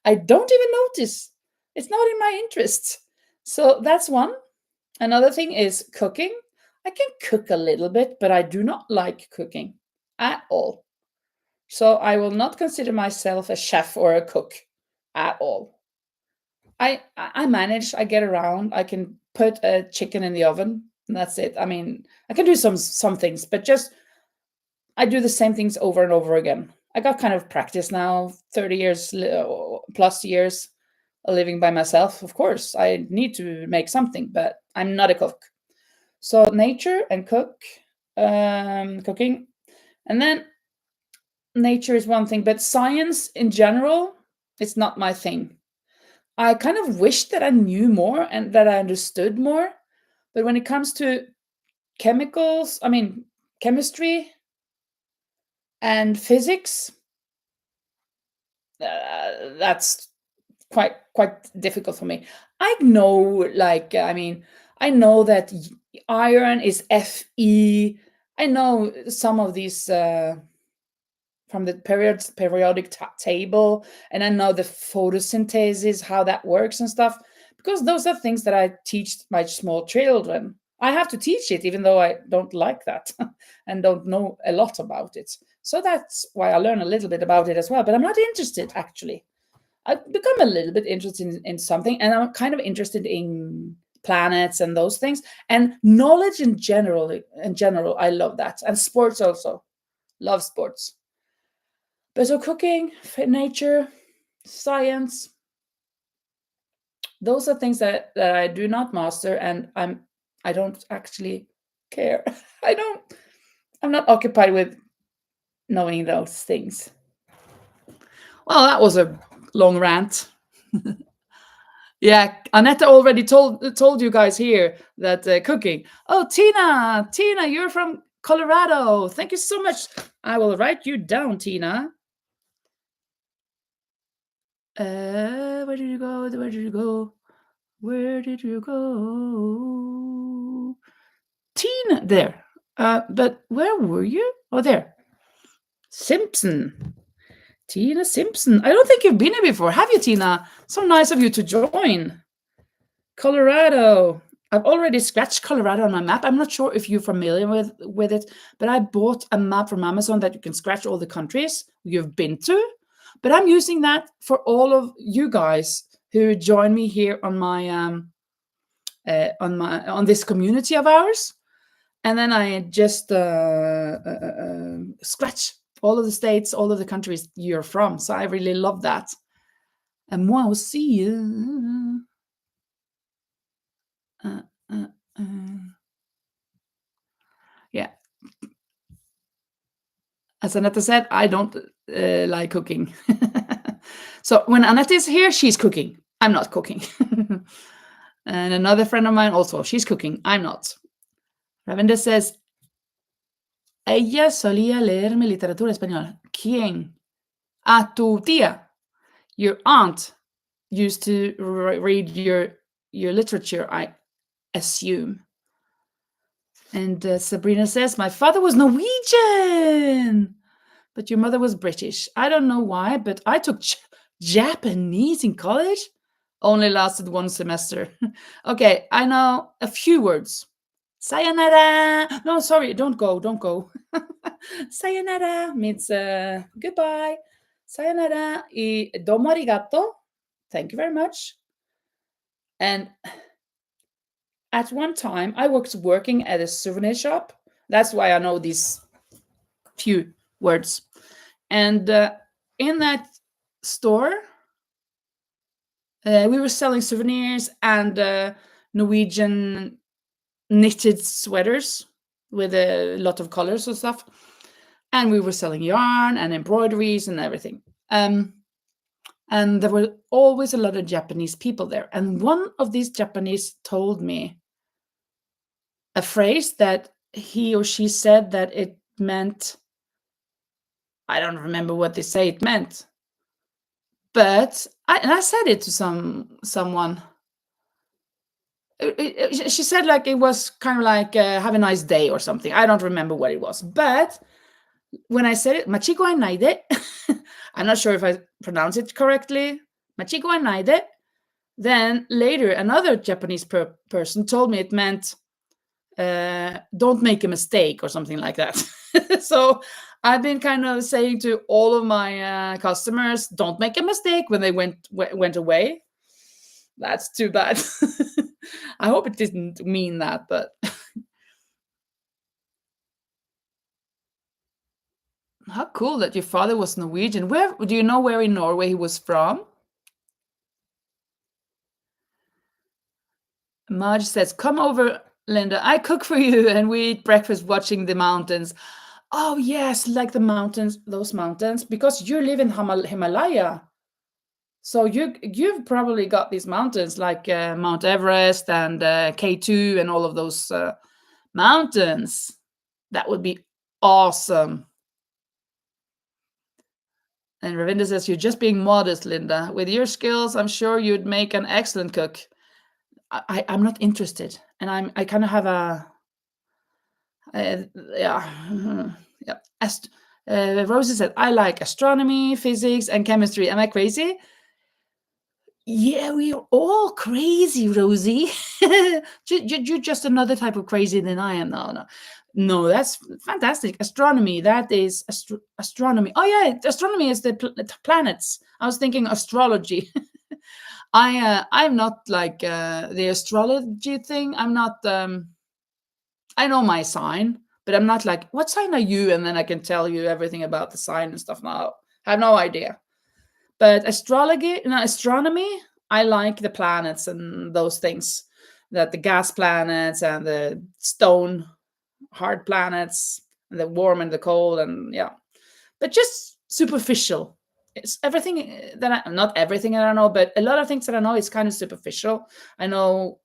I don't even notice. It's not in my interest. So that's one. Another thing is cooking. I can cook a little bit, but I do not like cooking at all. So I will not consider myself a chef or a cook at all. I manage, I get around, I can put a chicken in the oven, and that's it. I mean, I can do some things, but just I do the same things over and over again. I got kind of practice now, 30 years plus years living by myself. Of course, I need to make something, but I'm not a cook. So nature and cooking, and then nature is one thing, but science in general, it's not my thing. I kind of wish that I knew more and that I understood more, but when it comes to chemicals, I mean chemistry and physics, that's quite difficult for me. I know, like, I mean, I know that iron is Fe. I know some of these from the periodic table, and I know the photosynthesis, how that works and stuff, because those are things that I teach my small children. I have to teach it, even though I don't like that and don't know a lot about it. So that's why I learn a little bit about it as well. But I'm not interested actually. I've become a little bit interested in something, and I'm kind of interested in planets and those things, and knowledge in general. In general, I love that, and sports also. Love sports. But so cooking, nature, science, those are things that I do not master, and I don't actually care. I don't. I'm not occupied with knowing those things. Well, that was a long rant. Yeah, Annette already told you guys here that cooking. Oh, Tina, you're from Colorado. Thank you so much. I will write you down, Tina. Where did you go? Where did you go? Where did you go? Tina, there. But where were you? Oh, there. Simpson. Tina Simpson. I don't think you've been here before, have you, Tina? So nice of you to join. Colorado. I've already scratched Colorado on my map. I'm not sure if you're familiar with it, but I bought a map from Amazon that you can scratch all the countries you've been to. But I'm using that for all of you guys who join me here on my on this community of ours, and then I just scratch all of the states, all of the countries you're from. So I really love that. And moi aussi. Yeah. As Annette said, I don't like cooking. So when Annette is here, she's cooking. I'm not cooking. And another friend of mine also, she's cooking. I'm not. Ravenda says, ella solía leerme literatura española. ¿Quién? Ah, tu tía. Your aunt used to read your literature, I assume. And Sabrina says, my father was Norwegian, but your mother was British. I don't know why, but I took Japanese in college. Only lasted one semester. Okay, I know a few words. Sayonara. No, sorry, don't go. Sayonara means goodbye. Sayonara y domo arigato. Thank you very much. And at one time, I was working at a souvenir shop. That's why I know these few words. And in that store, We were selling souvenirs and Norwegian knitted sweaters with a lot of colors and stuff. And we were selling yarn and embroideries and everything. And there were always a lot of Japanese people there. And one of these Japanese told me a phrase that he or she said that it meant, I don't remember what they say it meant, but I said it to someone. She said like it was kind of like have a nice day or something. I don't remember what it was, but when I said it, Machiko naide, I'm not sure if I pronounce it correctly. Machiko naide. Then later, another Japanese person told me it meant don't make a mistake or something like that. So I've been kind of saying to all of my customers, don't make a mistake when they went away. That's too bad. I hope it didn't mean that, but how cool that your father was Norwegian. Where do you know where in Norway he was from? Marge says, "Come over, Linda. I cook for you, and we eat breakfast watching the mountains." Oh yes, like the mountains, those mountains, because you live in Himalaya. So you've probably got these mountains like Mount Everest and K2 and all of those mountains. That would be awesome. And Ravinda says, "You're just being modest, Linda. With your skills, I'm sure you'd make an excellent cook." I'm not interested, and I kind of have a yeah yeah. Rosie said, "I like astronomy, physics, and chemistry." Am I crazy? Yeah, we are all crazy, Rosie. You're just another type of crazy than I am. No, that's fantastic. Astronomy, that is astronomy. Oh yeah, astronomy is the planets. I was thinking astrology. I'm not like the astrology thing. I'm not. I know my sign, but I'm not like, what sign are you? And then I can tell you everything about the sign and stuff. Now I have no idea. But astronomy, I like the planets and those things, that the gas planets and the stone hard planets, and the warm and the cold, and yeah. But just superficial. It's everything that I not everything that I know, but a lot of things that I know is kind of superficial. I know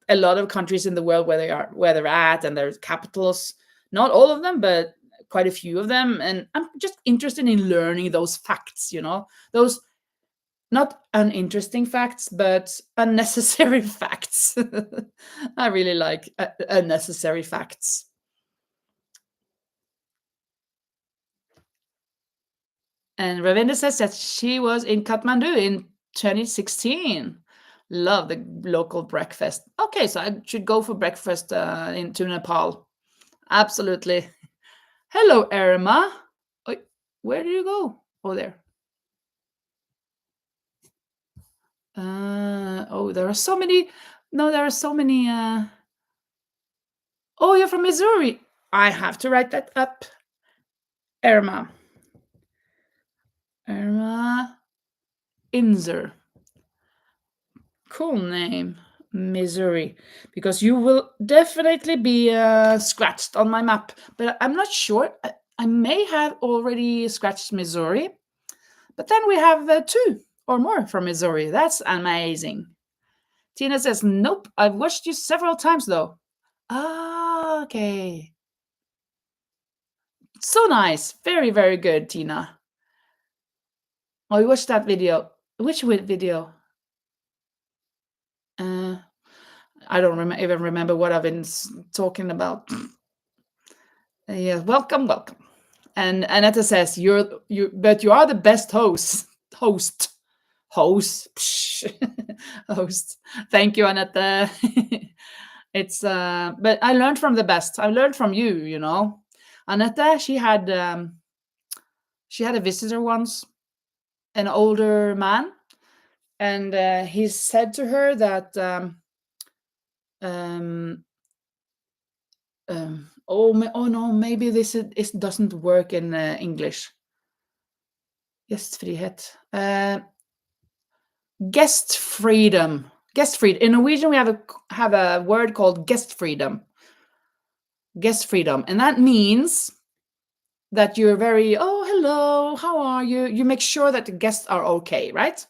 a lot of countries in the world where they're at and their capitals. Not all of them, but quite a few of them. And I'm just interested in learning those facts. Those not uninteresting facts, but unnecessary facts. I really like unnecessary facts. And Ravinda says that she was in Kathmandu in 2016. Love the local breakfast. Okay, so I should go for breakfast into Nepal. Absolutely. Hello, Irma. Oi, where do you go? Oh, there. Oh, there are so many. No, there are so many. Oh, you're from Missouri. I have to write that up. Irma. Irma Inzer. Cool name. Missouri. Because you will definitely be scratched on my map. But I'm not sure. I may have already scratched Missouri. But then we have two or more from Missouri. That's amazing. Tina says, "Nope, I've watched you several times though." Ah, okay. So nice. Very, very good, Tina. Oh, you watched that video. Which video? Uh, I don't even remember what I've been talking about. Yeah, welcome, welcome. And Anetta says, but you are the best host. Host. Host. Thank you, Anetta. It's but I learned from the best. I learned from you. Anetta, she had a visitor once, an older man, and he said to her that um, oh no, maybe this doesn't work in English. Gjestfrihet. guest freedom. Guest freedom. In Norwegian, we have a word called guest freedom. Guest freedom, and that means that you're very, oh, hello, how are you? You make sure that the guests are okay, right?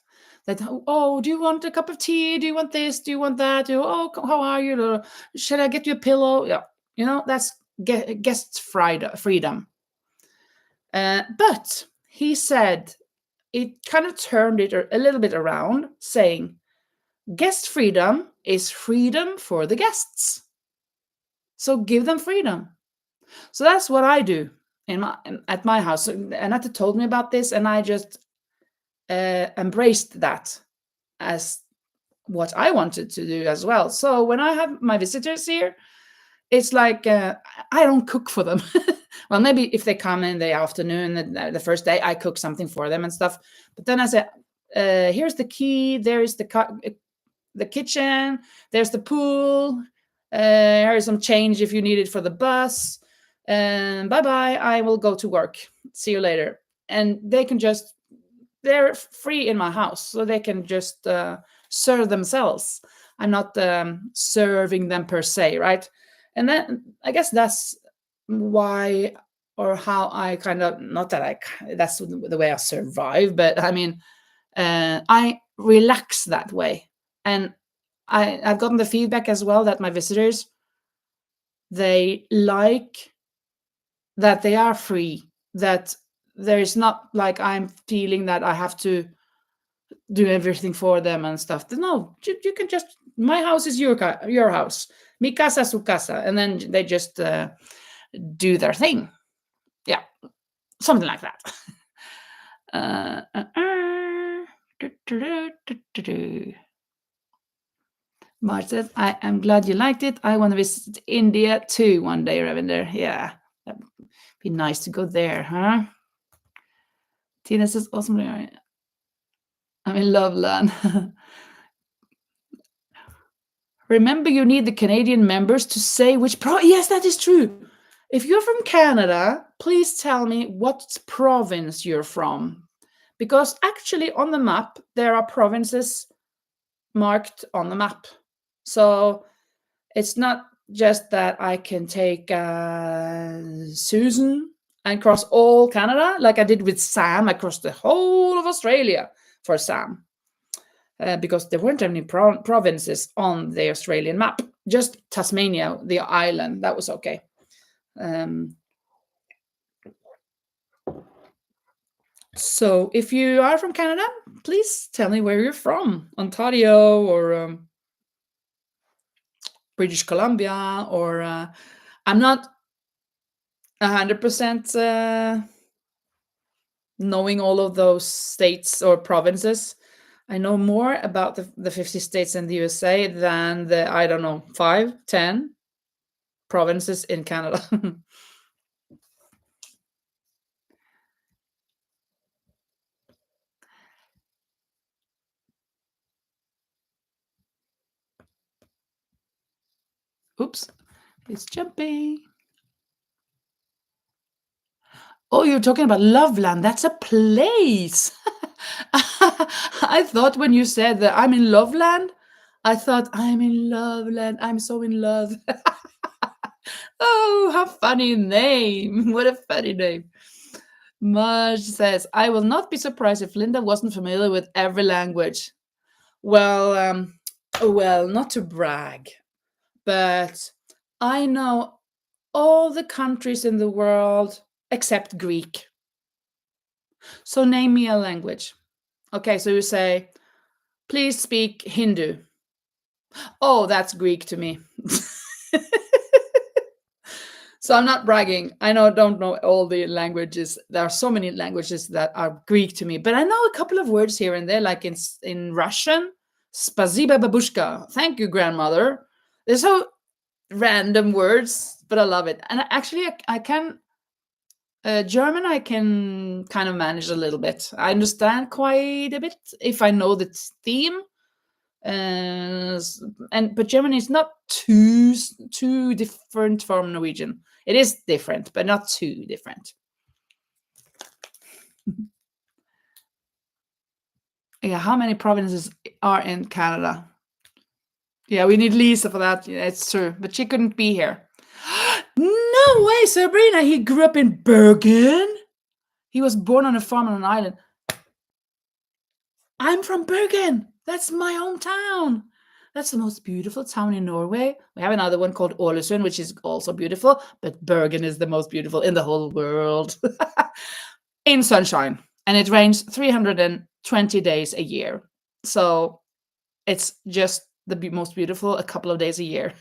That, oh, do you want a cup of tea? Do you want this? Do you want that? Oh, how are you? Should I get you a pillow? Yeah, that's guest freedom. But he said it kind of turned it a little bit around, saying guest freedom is freedom for the guests. So give them freedom. So that's what I do at my house. And Anette told me about this, and I just embraced that as what I wanted to do as well. So when I have my visitors here, it's like I don't cook for them. Well, maybe if they come in the afternoon, the first day, I cook something for them and stuff. But then I say, here's the key. There is the kitchen. There's the pool. Here's some change if you need it for the bus. And bye-bye. I will go to work. See you later. And they're free in my house, so they can just serve themselves. I'm not serving them per se, right? And then I guess that's why or how I kind of, not that that's the way I survive, but I mean, I relax that way. And I've gotten the feedback as well that my visitors, they like that they are free, that there is not like I'm feeling that I have to do everything for them and stuff. No, you can just, my house is your house. Mi casa su casa. And then they just do their thing. Yeah, something like that. Marge says, I am glad you liked it. I want to visit India too one day, Ravinder. Yeah, that'd be nice to go there, huh? Tina says, awesome. I'm in Loveland. Remember, you need the Canadian members to say which yes, that is true. If you're from Canada, please tell me what province you're from. Because actually on the map, there are provinces marked on the map. So it's not just that I can take Susan and cross all Canada, like I did with Sam. I crossed the whole of Australia for Sam. Because there weren't any provinces on the Australian map. Just Tasmania, the island, that was okay. So if you are from Canada, please tell me where you're from. Ontario or British Columbia, or I'm not 100% knowing all of those states or provinces. I know more about the 50 states in the USA than the, I don't know, 5, 10 provinces in Canada. Oops, it's jumping. Oh, you're talking about Loveland. That's a place. I thought when you said that I'm in Loveland, I thought I'm in Loveland. I'm so in love. Oh, how funny name. What a funny name. Marge says, I will not be surprised if Linda wasn't familiar with every language. Well, not to brag, but I know all the countries in the world except Greek. So name me a language. Okay, so you say, please speak Hindu. Oh, that's Greek to me. So I'm not bragging. I don't know all the languages. There are so many languages that are Greek to me, but I know a couple of words here and there, like in Russian, Spaziba babushka. Thank you, grandmother. They're so random words, but I love it. And actually, I can German. I can kind of manage a little bit. I understand quite a bit if I know the theme. But German is not too different from Norwegian. It is different, but not too different. Yeah, how many provinces are in Canada? Yeah, we need Lisa for that. Yeah, it's true, but she couldn't be here. No way, Sabrina. He grew up in Bergen. He was born on a farm on an island. I'm from Bergen. That's my hometown. That's the most beautiful town in Norway. We have another one called Ålesund, which is also beautiful, but Bergen is the most beautiful in the whole world. In sunshine. And it rains 320 days a year. So it's just the most beautiful a couple of days a year.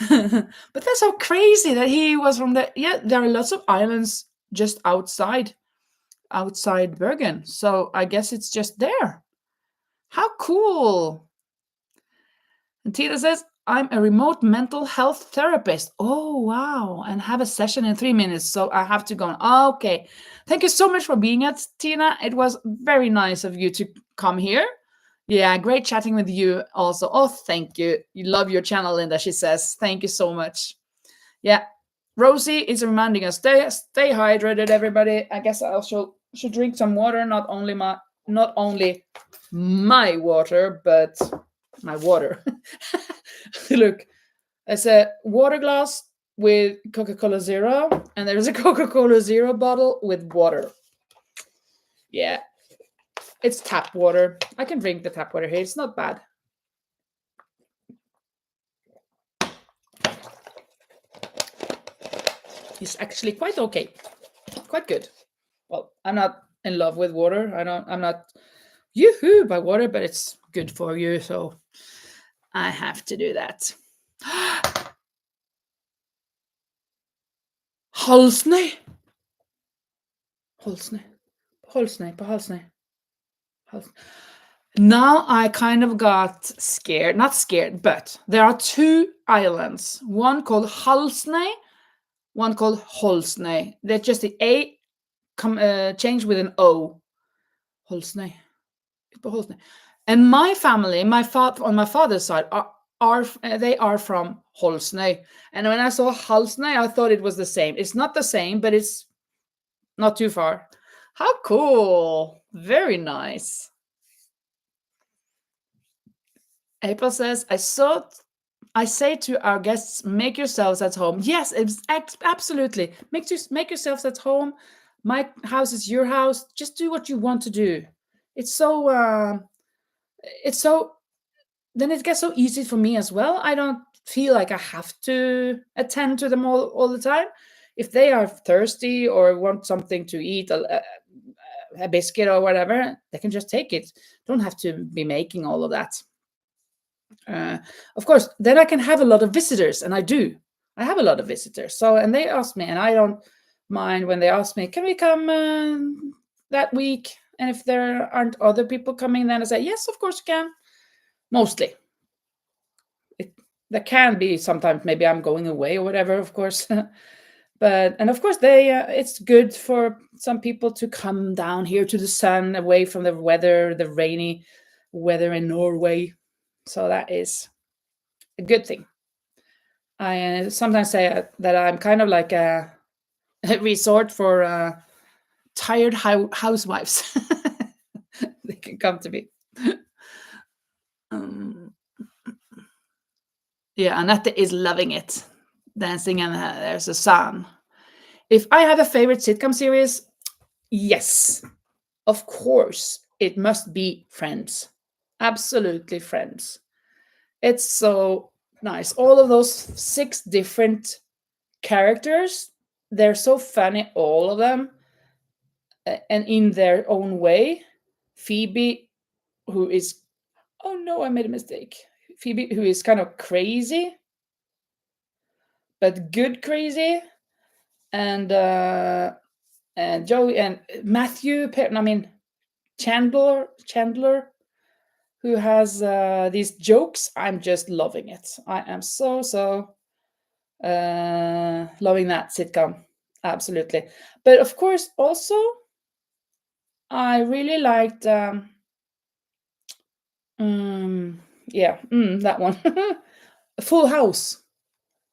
But that's so crazy that he was from the. Yeah, there are lots of islands just outside Bergen. So I guess it's just there. How cool. And Tina says, I'm a remote mental health therapist. Oh, wow. And have a session in 3 minutes. So I have to go on. Okay. Thank you so much for being here, Tina. It was very nice of you to come here. Yeah, great chatting with you also. Oh, thank you. You love your channel, Linda, she says. Thank you so much. Yeah. Rosie is reminding us, stay hydrated, everybody. I guess I also should drink some water, not only my water, but my water. Look, it's a water glass with Coca-Cola Zero, and there's a Coca-Cola Zero bottle with water. Yeah, it's tap water. I can drink the tap water here. It's not bad. It's actually quite okay. Quite good. Well, I'm not in love with water. I'm not yoo-hoo by water, but it's good for you, so I have to do that. Halsney. Now I kind of got scared. Not scared, but there are two islands. One called Halsney, one called Holsney. They're just the A changed with an O. Holsney. And my family, on my father's side, they are from Holsney. And when I saw Halsney, I thought it was the same. It's not the same, but it's not too far. How cool! Very nice. April says, I say to our guests, make yourselves at home. Yes, absolutely. Make yourselves at home. My house is your house. Just do what you want to do. It's so then it gets so easy for me as well. I don't feel like I have to attend to them all the time. If they are thirsty or want something to eat, a biscuit or whatever, they can just take it. Don't have to be making all of that. Of course, then I can have a lot of visitors, and I do. I have a lot of visitors. So, and they ask me, and I don't mind when they ask me, can we come that week? And if there aren't other people coming, then I say, yes, of course you can. Mostly. There can be sometimes maybe I'm going away or whatever, of course. And of course it's good for some people to come down here to the sun, away from the weather, the rainy weather in Norway. So that is a good thing. I sometimes say that I'm kind of like a resort for tired housewives. They can come to me. Yeah, Annette is loving it, dancing, and there's a sun. If I have a favorite sitcom series, yes, of course, it must be Friends. Absolutely Friends. It's so nice. All of those 6 different characters, they're so funny, all of them, and in their own way. Phoebe, who is, oh no, I made a mistake. Phoebe, who is kind of crazy, but good crazy, and Joey and Matthew. I mean, Chandler, who has these jokes. I'm just loving it. I am so loving that sitcom. Absolutely. But of course, also, I really liked, that one. Full House.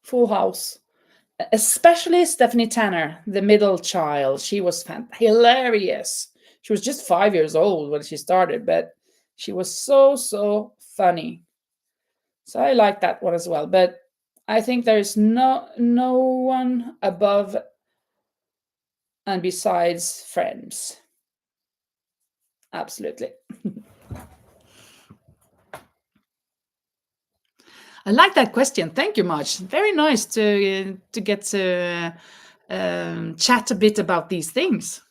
Full House. Especially Stephanie Tanner, the middle child. She was hilarious. She was just 5 years old when she started, but she was so funny. So I like that one as well. But I think there is no one above and besides Friends. Absolutely. I like that question. Thank you, Marge. Very nice to get to chat a bit about these things.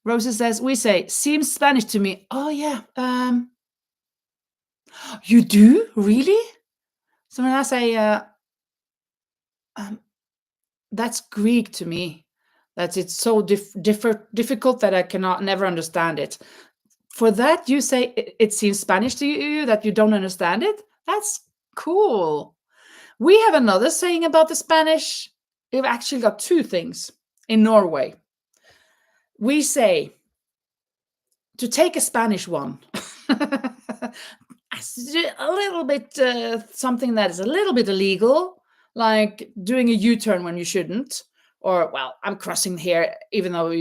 Rosa says, we say, seems Spanish to me. Oh, yeah. You do? Really? So when I say, that's Greek to me. That it's so difficult that I cannot never understand it. For that, you say it seems Spanish to you that you don't understand it? That's cool. We have another saying about the Spanish. We've actually got two things in Norway. We say to take a Spanish one. A little bit something that is a little bit illegal, like doing a U-turn when you shouldn't, or well, I'm crossing here even though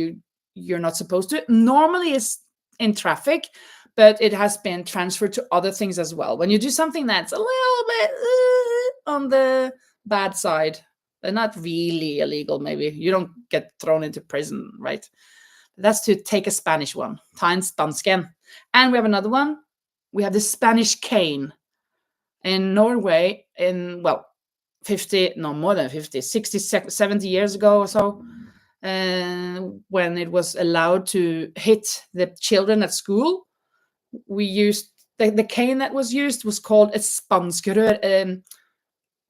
you're not supposed to. Normally it's in traffic, but it has been transferred to other things as well. When you do something that's a little bit on the bad side, they're not really illegal, maybe you don't get thrown into prison, right? That's to take a Spanish one. Ta en spansken. And we have another one. We have the Spanish cane. In Norway, in, well, 50, no, more than 50, 60, 70 years ago or so, when it was allowed to hit the children at school, we used, the cane that was used was called a spanskrør,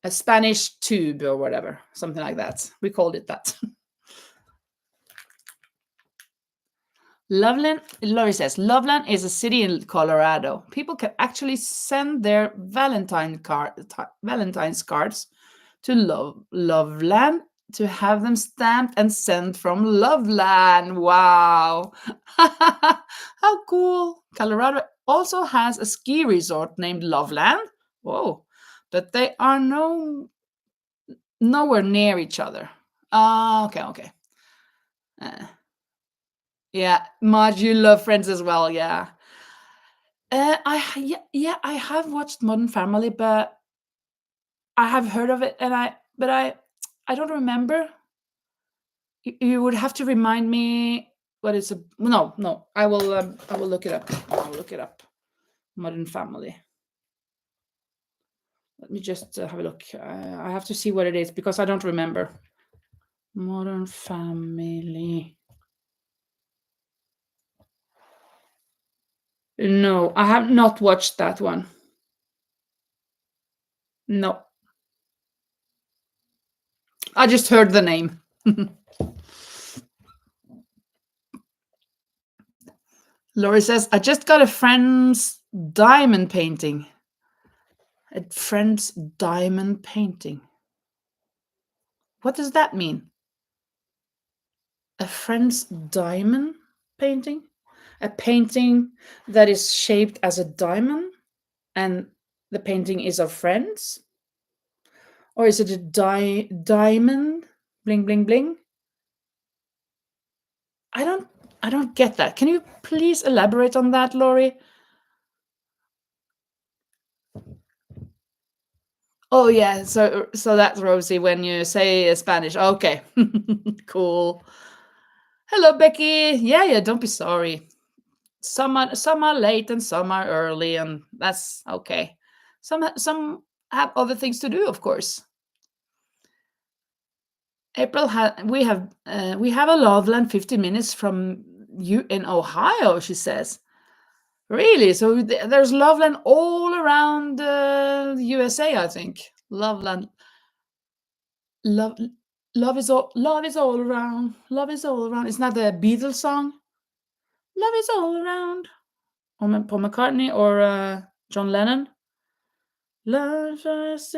a Spanish tube or whatever, something like that. We called it that. Loveland, Lori says, Loveland is a city in Colorado. People can actually send their Valentine's cards to Loveland to have them stamped and sent from Loveland. Wow. How cool. Colorado also has a ski resort named Loveland. Whoa. But they are nowhere near each other. Okay. Yeah, Marge, you love Friends as well, yeah. I have watched Modern Family, but I have heard of it, and I don't remember. You would have to remind me what it's a. No, I will look it up. I'll look it up. Modern Family. Let me just have a look. I have to see what it is because I don't remember. Modern Family. No, I have not watched that one. No. I just heard the name. Lori says, I just got a friend's diamond painting. A friend's diamond painting. What does that mean? A friend's diamond painting? A painting that is shaped as a diamond and the painting is of friends? Or is it a diamond? Bling, bling, bling? I don't get that. Can you please elaborate on that, Lori? Oh yeah, so that's Rosie when you say Spanish. Okay. Cool. Hello, Becky. Yeah, don't be sorry. Some are late and some are early, and that's okay. Some have other things to do, of course. April, we have a Loveland 15 minutes from you in Ohio, she says. Really? So there's Loveland all around the USA, I think. Loveland. Love is all around. Love is all around. Isn't that the Beatles song? Love is all around. Paul McCartney or John Lennon? Love is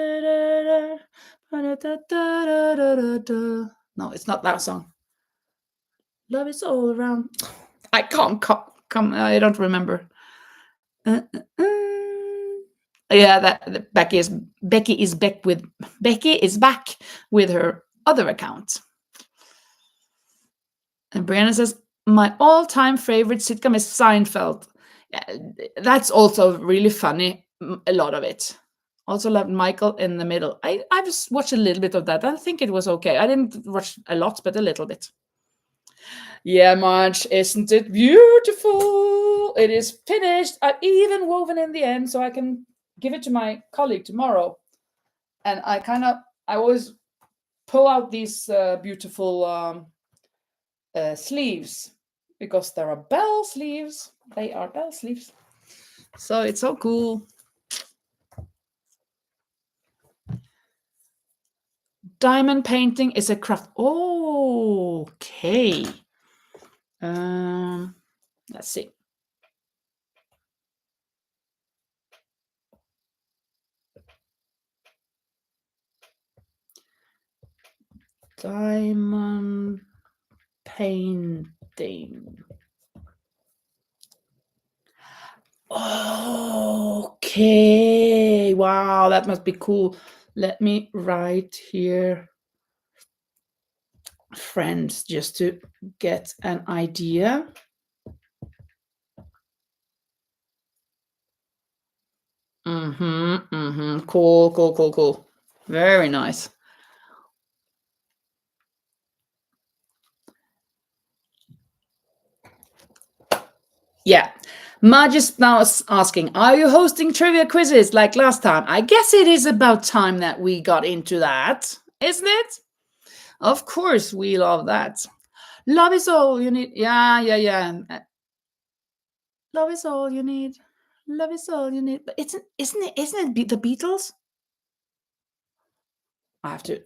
no, it's not that song. Love is all around. I can't come. I don't remember. Yeah, that Becky is back with her other account. And Brianna says, My all-time favorite sitcom is Seinfeld. That's also really funny, a lot of it. Also loved Michael in the Middle. I just watched a little bit of that. I think it was okay. I didn't watch a lot, but a little bit. Yeah, Marge, isn't it beautiful? It is finished. I've even woven in the end so I can give it to my colleague tomorrow. And I always pull out these beautiful sleeves because there are bell sleeves. They are bell sleeves. So it's so cool. Diamond painting is a craft. Oh, okay. Let's see. Diamond painting. Okay. Wow, that must be cool. Let me write here friends just to get an idea. Cool. Very nice. Yeah. Marge is now asking, are you hosting trivia quizzes like last time? I guess it is about time that we got into that, isn't it? Of course, we love that. Love is all you need. Yeah. Love is all you need. Love is all you need. But isn't it the Beatles? I have to.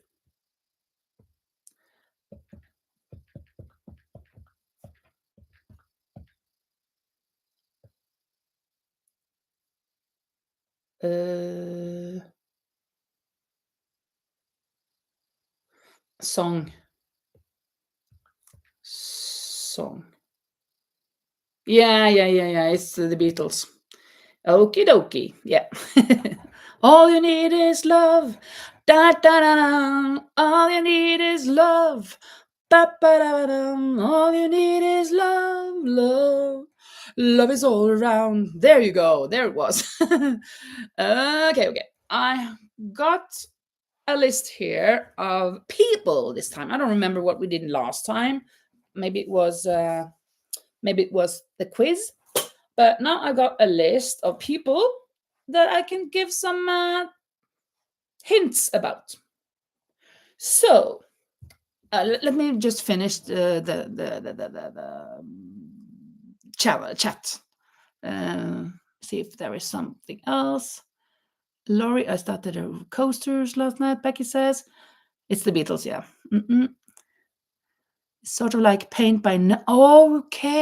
Song. Yeah. It's the Beatles. Okie dokie. Yeah. All you need is love. Da da da da. All you need is love. Ba ba da da. All you need is love, love. Love is all around. There you go. There it was. Okay. I got a list here of people this time. I don't remember what we did last time. Maybe it was the quiz. But now I got a list of people that I can give some hints about. So let me just finish the chat. See if there is something else. Laurie, I started coasters last night. Becky says it's the Beatles. Yeah. Sort of like paint by. Okay.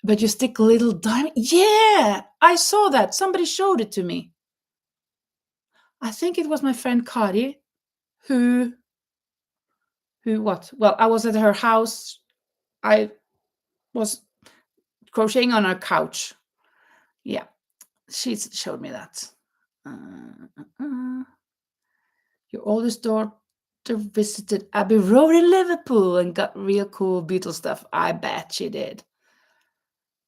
But you stick a little diamond. Yeah, I saw that. Somebody showed it to me. I think it was my friend Kari who what? Well, I was at her house. I was crocheting on her couch. Yeah, she showed me that. Your oldest daughter visited Abbey Road in Liverpool and got real cool Beatles stuff. I bet she did.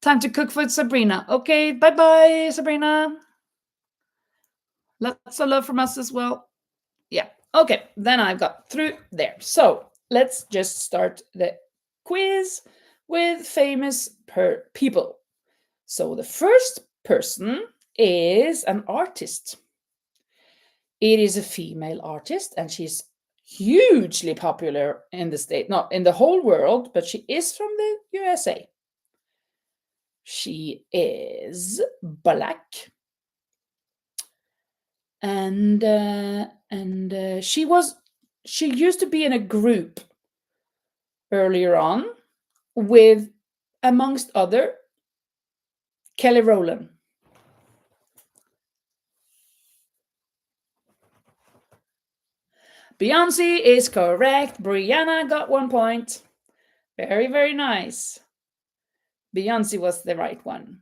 Time to cook for Sabrina. Okay, bye-bye, Sabrina. Lots of love from us as well. Yeah. Okay, then I've got through there. So let's just start the quiz with famous people. So the first person is an artist. It is a female artist, and she's hugely popular in the state, not in the whole world, but she is from the USA. She is black. And she used to be in a group earlier on with, amongst other, Kelly Rowland. Beyonce is correct. Brianna got 1 point. Very, very nice. Beyonce was the right one.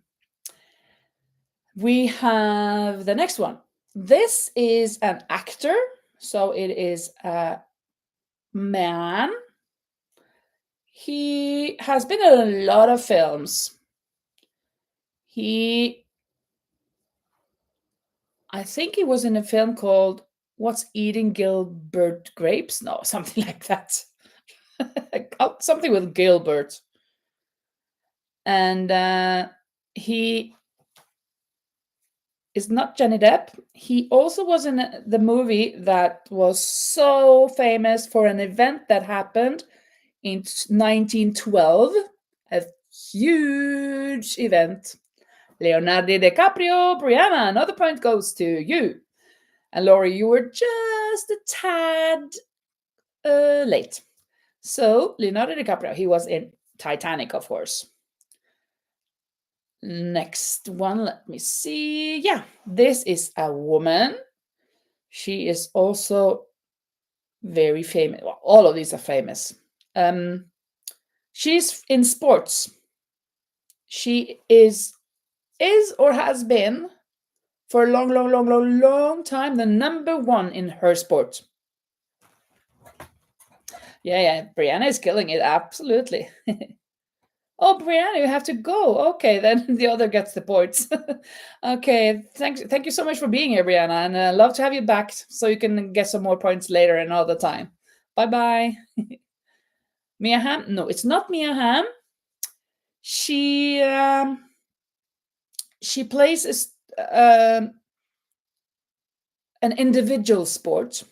We have the next one. This is an actor. So it is a man. He has been in a lot of films. I think he was in a film called What's Eating Gilbert Grapes? No, something like that. Something with Gilbert. And he is not Johnny Depp. He also was in the movie that was so famous for an event that happened in 1912. A huge event. Leonardo DiCaprio, Brianna, another point goes to you. And Laurie, you were just a tad late. So, Leonardo DiCaprio, he was in Titanic, of course. Next one, let me see. Yeah, this is a woman. She is also very famous. Well, all of these are famous. She's in sports. She is or has been for a long time the number one in her sport. Yeah, Brianna is killing it, absolutely. Oh, Brianna, you have to go. Okay, then the other gets the points. Okay, thank you so much for being here, Brianna, and love to have you back so you can get some more points later another time. Bye-bye. Mia Hamm? No, it's not Mia Hamm. She plays an individual sport.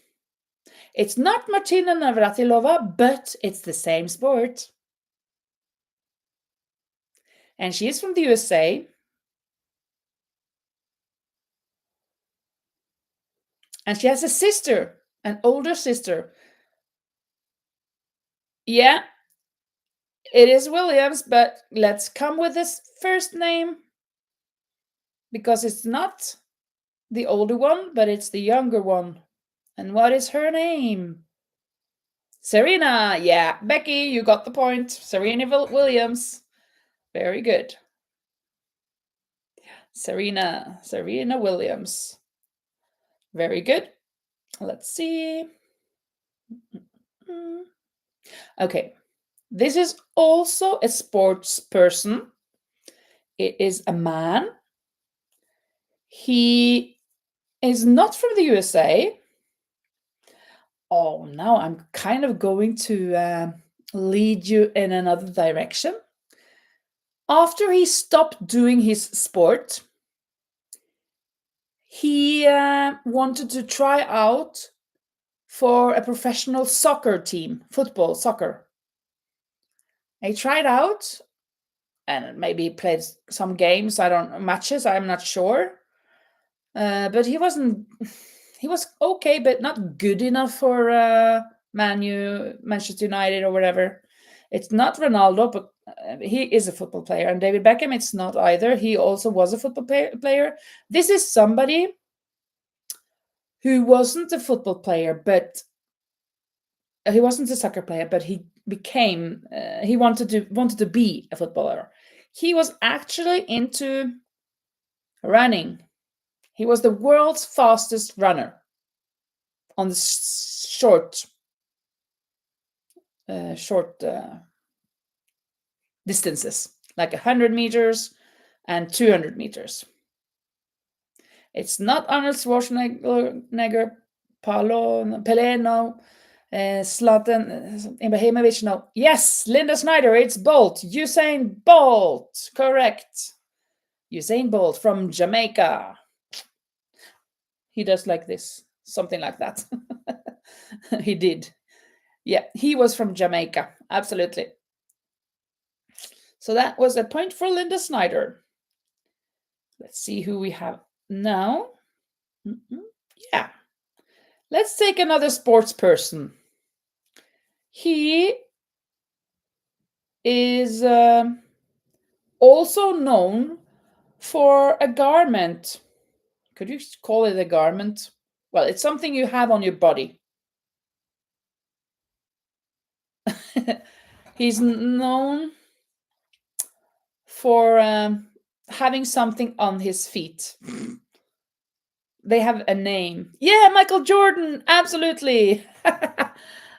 It's not Martina Navratilova, but it's the same sport. And she is from the USA. And she has a sister, an older sister. Yeah, it is Williams, but let's come with this first name because it's not the older one, but it's the younger one. And what is her name? Serena. Yeah, Becky, you got the point. Serena Williams. Very good. Serena Williams. Very good. Let's see. Okay. This is also a sports person. It is a man. He is not from the USA. Oh, now I'm kind of going to lead you in another direction. After he stopped doing his sport, he wanted to try out for a professional soccer team, football, soccer. He tried out and maybe played some games, matches, I'm not sure. But he was okay, but not good enough for Manchester United or whatever. It's not Ronaldo, but he is a football player. And David Beckham, it's not either. He also was a football player. This is somebody who wasn't a football player, but he wasn't a soccer player, but he became. He wanted to be a footballer. He was actually into running. He was the world's fastest runner on the short distances, like 100 meters and 200 meters. It's not Arnold Schwarzenegger, Pelé, no, Zlatan Ibrahimovic, no. Yes, Linda Snyder, it's Bolt. Usain Bolt, correct. Usain Bolt from Jamaica. He does like this, something like that. He did. Yeah, he was from Jamaica, absolutely. So that was a point for Linda Snyder. Let's see who we have now. Yeah. Let's take another sports person. He is also known for a garment. Could you call it a garment? Well, it's something you have on your body. He's known for having something on his feet. They have a name. Yeah, Michael Jordan, absolutely.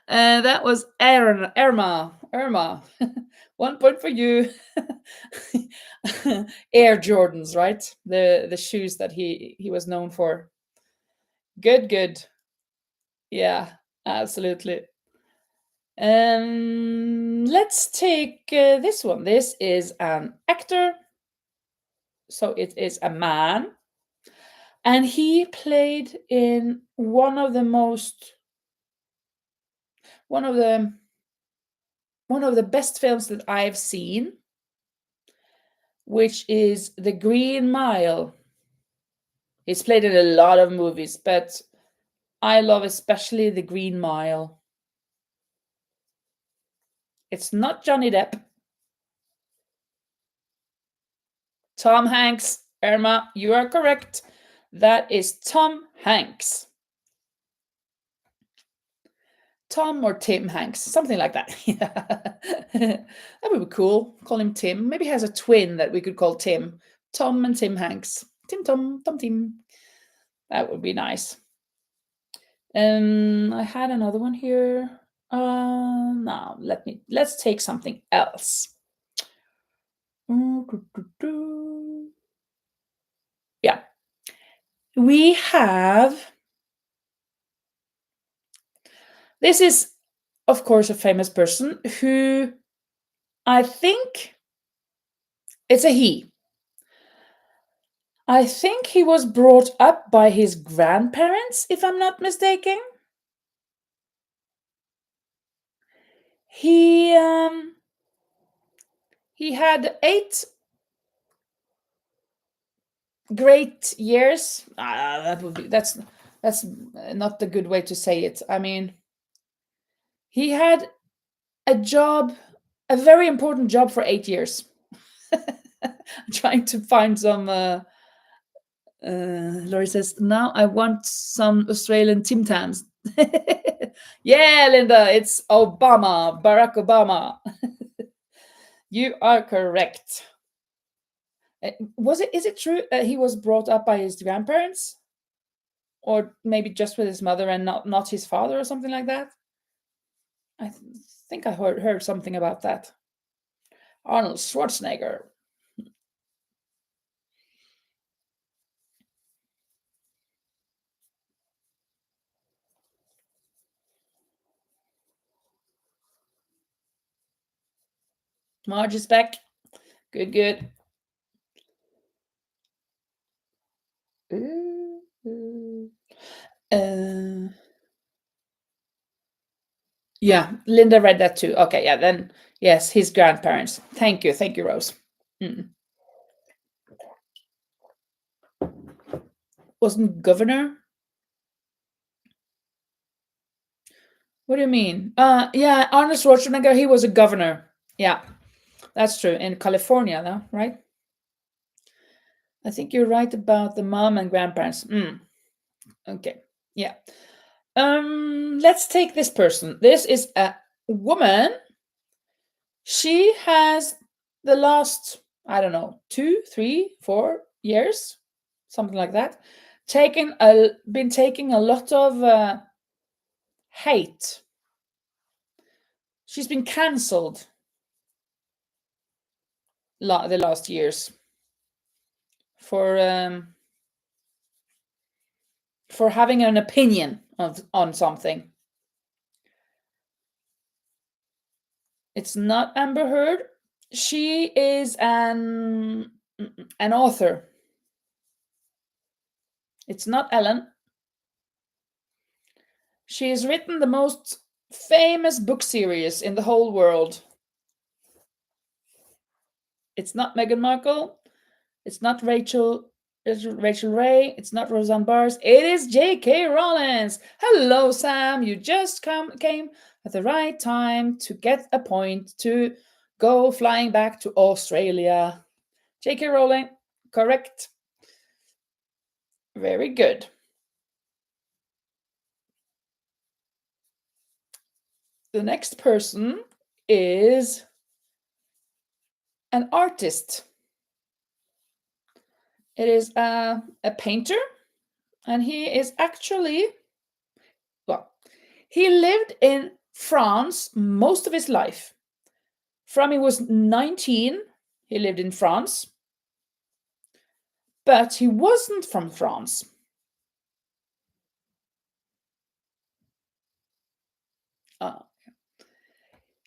That was Irma. 1 point for you. Air Jordans, right? The shoes that he was known for. Good, good. Yeah, absolutely. Let's take this one. This is an actor. So it is a man. And he played in one of the best films that I've seen, which is The Green Mile. He's played in a lot of movies, but I love especially The Green Mile. It's not Johnny Depp. Tom Hanks. Irma, you are correct. That is Tom Hanks. Tom or Tim Hanks, something like that. That would be cool. Call him Tim. Maybe he has a twin that we could call Tim. Tom and Tim Hanks. Tim Tom, Tom Tim. That would be nice. I had another one here. Now let's take something else. Yeah. We have, this is of course a famous person who I think it's a he. I think he was brought up by his grandparents, if I'm not mistaken. He had 8 great years. That's not the good way to say it. I mean, he had a job, a very important job for 8 years. I'm trying to find some. Laurie says, "Now I want some Australian Tim Tams." Yeah, Linda, it's Obama, Barack Obama. You are correct. Is it true that he was brought up by his grandparents? Or maybe just with his mother and not his father or something like that? I think I heard something about that. Arnold Schwarzenegger. Marge is back. Good, good. Yeah, Linda read that too. Okay, yeah, then yes, his grandparents. Thank you, Rose. Wasn't governor? What do you mean? Yeah, Arnold Schwarzenegger, he was a governor. Yeah, that's true. In California, though, right? I think you're right about the mom and grandparents. Okay, yeah. Let's take this person. This is a woman. She has the last, I don't know, 2, 3, 4 years, something like that, been taking a lot of hate. She's been cancelled the last years for having an opinion on something. It's not Amber Heard. She is an author. It's not Ellen. She has written the most famous book series in the whole world. It's not Meghan Markle. It's not Rachel Ray. It's not Roseanne Barrs. It is J.K. Rowling. Hello, Sam. You just came at the right time to get a point to go flying back to Australia. J.K. Rowling, correct. Very good. The next person is an artist. It is a painter, and he is actually, well, he lived in France most of his life. From he was 19, he lived in France, but he wasn't from France.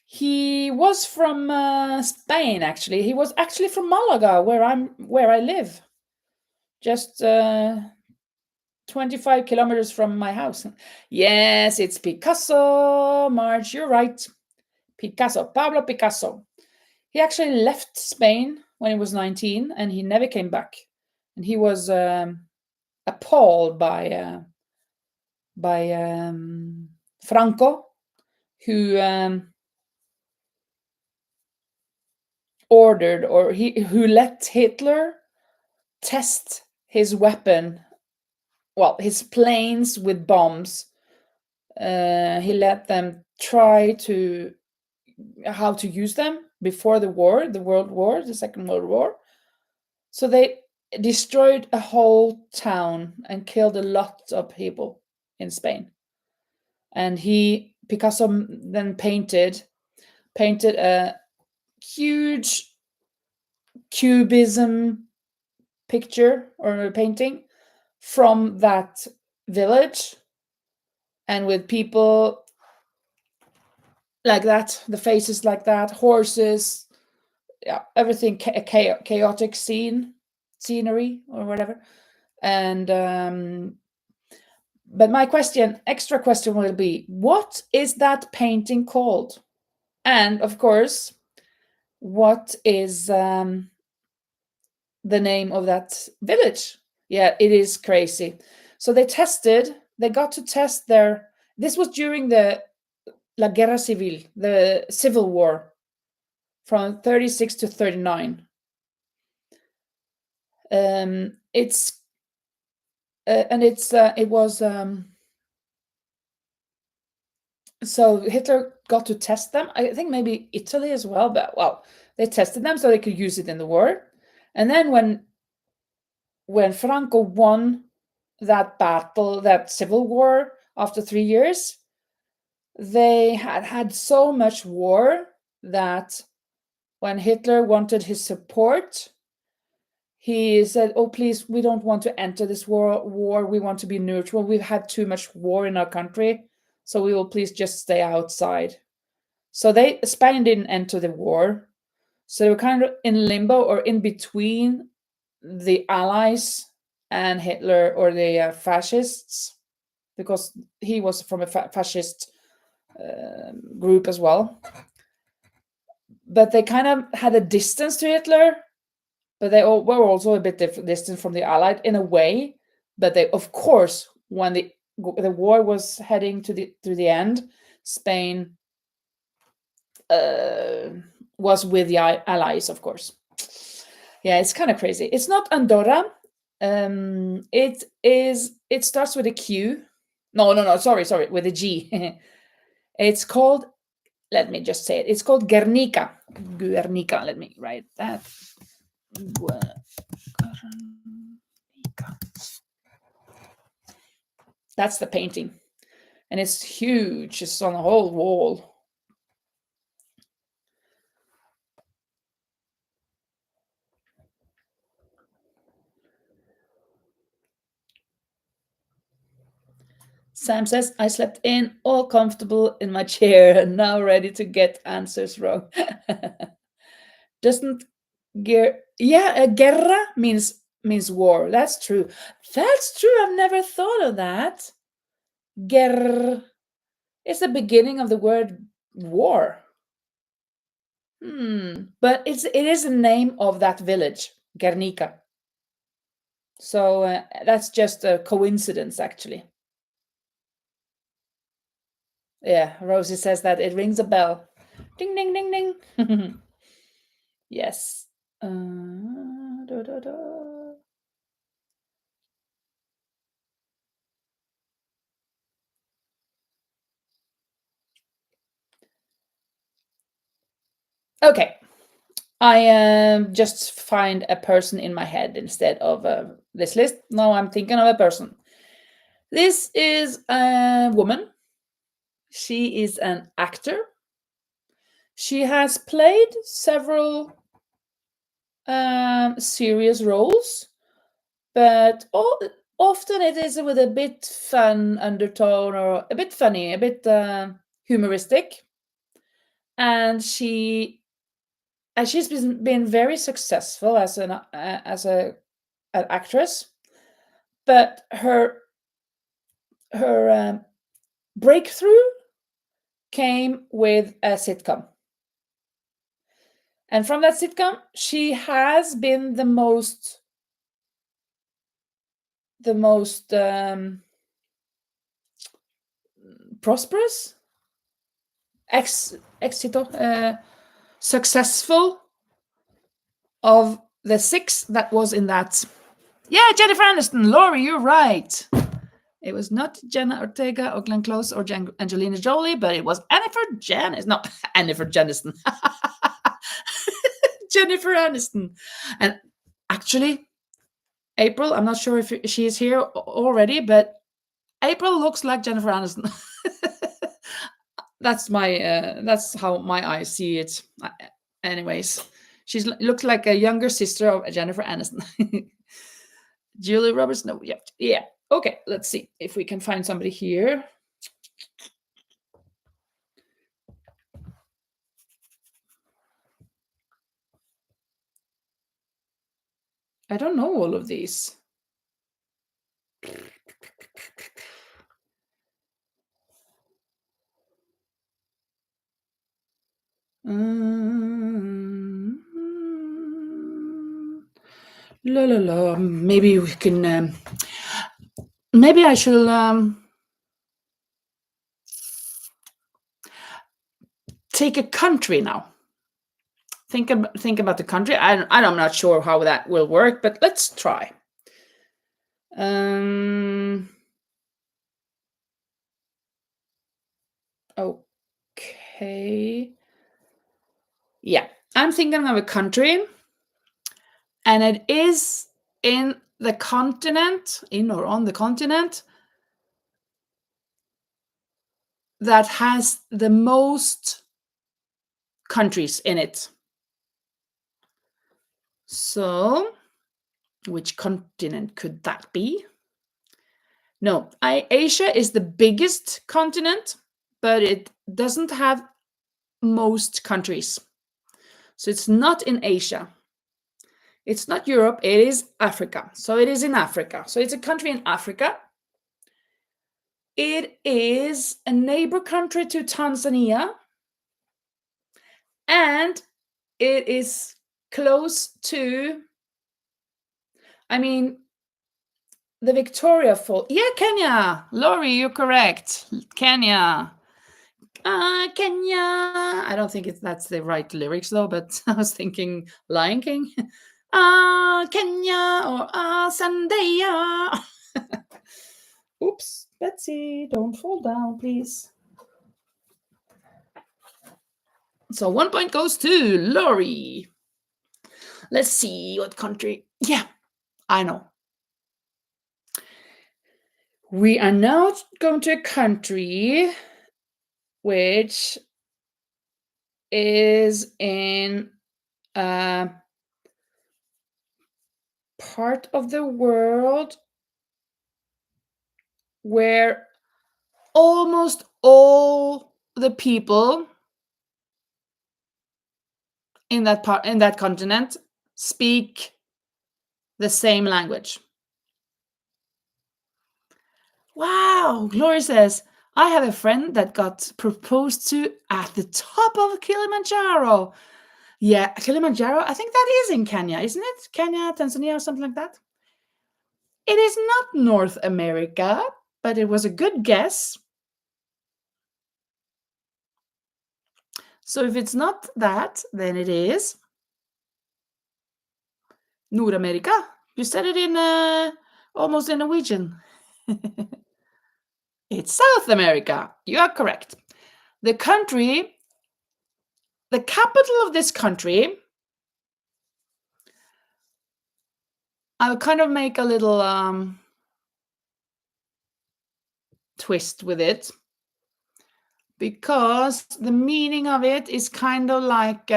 He was from Spain, actually. He was actually from Malaga, where I live, just 25 kilometers from my house. Yes, it's Picasso, Marge. You're right. Picasso, Pablo Picasso. He actually left Spain when he was 19, and he never came back. And he was appalled by Franco, who ordered, or who let Hitler test his weapon, well, his planes with bombs. He let them try to how to use them before the war, the Second World War. So they destroyed a whole town and killed a lot of people in Spain. And Picasso then painted a huge cubism picture or a painting from that village, and with people like that, the faces like that, horses, yeah, everything, chaotic scenery or whatever. And but my extra question will be, what is that painting called? And of course, what is the name of that village? Yeah, it is crazy. So they got to test this was during the La Guerra Civil, the Civil War, from 36 to 39. It was so Hitler got to test them. I think maybe Italy as well, but well, they tested them so they could use it in the war. And then when Franco won that battle, that civil war, after 3 years, they had so much war that when Hitler wanted his support, he said, "Oh, please, we don't want to enter this war. We want to be neutral. We've had too much war in our country, so we will please just stay outside." So Spain didn't enter the war. So they were kind of in limbo, or in between the Allies and Hitler, or the fascists, because he was from a fascist group as well. But they kind of had a distance to Hitler, but they were also a bit distant from the Allied in a way. But they, of course, when the war was heading to the end, Spain was with the Allies, of course. Yeah, it's kind of crazy. It's not Andorra. It starts with a Q. No, sorry, with a G. It's called, let me just say it. It's called Guernica. Guernica. Let me write that. Guernica. That's the painting. And it's huge. It's on a whole wall. Sam says, I slept in, all comfortable in my chair, and now ready to get answers wrong. Doesn't guerra means war. That's true. I've never thought of that. Guerra is the beginning of the word war. But it is the name of that village, Guernica. So that's just a coincidence, actually. Yeah, Rosie says that it rings a bell. Ding, ding, ding, ding. Yes. Okay. I just find a person in my head instead of this list. Now I'm thinking of a person. This is a woman. She is an actor. She has played several serious roles, but often it is with a bit fun undertone or a bit funny, a bit humoristic. And she's been very successful as an actress, but her breakthrough came with a sitcom. And from that sitcom, she has been the most prosperous, successful of the 6 that was in that. Yeah, Jennifer Aniston. Laurie, you're right. It was not Jenna Ortega or Glenn Close or Angelina Jolie, but it was Jennifer Janiston. No, Jennifer Janiston. Jennifer Aniston. And actually, April, I'm not sure if she is here already, but April looks like Jennifer Aniston. That's how my eyes see it. Anyways, she looks like a younger sister of Jennifer Aniston. Julie Roberts. No, yeah. Okay, let's see if we can find somebody here. I don't know all of these. La la la. Maybe we can. Maybe I should take a country now. Think about the country. I'm not sure how that will work, but let's try. Okay. Yeah, I'm thinking of a country, and it is in the continent, on the continent that has the most countries in it. So, which continent could that be? No, Asia is the biggest continent, but it doesn't have most countries. So it's not in Asia. It's not Europe, it is Africa. So it is in Africa. So it's a country in Africa. It is a neighbor country to Tanzania. And it is close to, the Victoria Falls. Yeah, Kenya. Laurie, you're correct. Kenya. Kenya. I don't think that's the right lyrics though, but I was thinking Lion King. Kenya or Sandeya. Oops, Betsy, don't fall down, please. So 1 point goes to Laurie. Let's see what country. Yeah, I know. We are now going to a country which is in a part of the world where almost all the people in that continent speak the same language. Wow, Gloria says, I have a friend that got proposed to at the top of Kilimanjaro. Yeah, Kilimanjaro, I think that is in Kenya, isn't it? Kenya, Tanzania, or something like that. It is not North America, but it was a good guess. So if it's not that, then it is North America. You said it in almost in Norwegian. It's South America. You are correct. The capital of this country, I'll kind of make a little twist with it, because the meaning of it is kind of like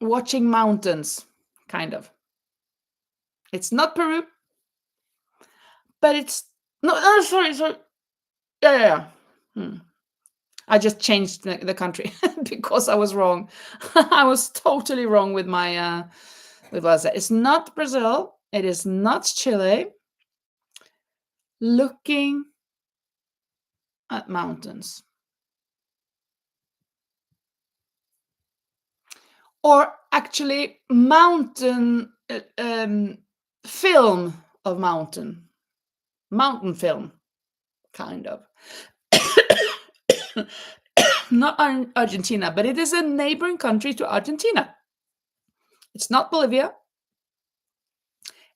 watching mountains, kind of. It's not Peru, but it's no, sorry. Yeah. I just changed the country because I was wrong. I was totally wrong with my with what I said. It's not Brazil. It is not Chile. Looking at mountains. Or actually mountain film of mountain film, kind of. Not Argentina, but it is a neighboring country to Argentina. It's not Bolivia.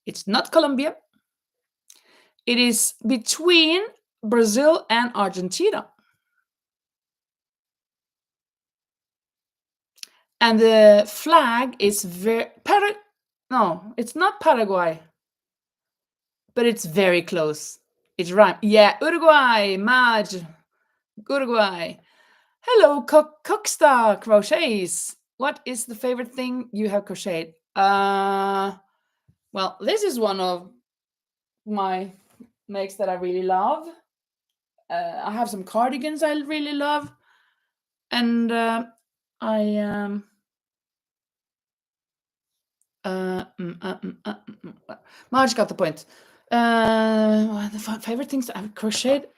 It's not Colombia. It is between Brazil and Argentina. And the flag is no, it's not Paraguay. But it's very close. It's right. Yeah, Uruguay, Maj, Uruguay. Hello, Cockstar Crochets. What is the favorite thing you have crocheted? Well, this is one of my makes that I really love. I have some cardigans I really love, and Marge got the point. The favorite things I've crocheted.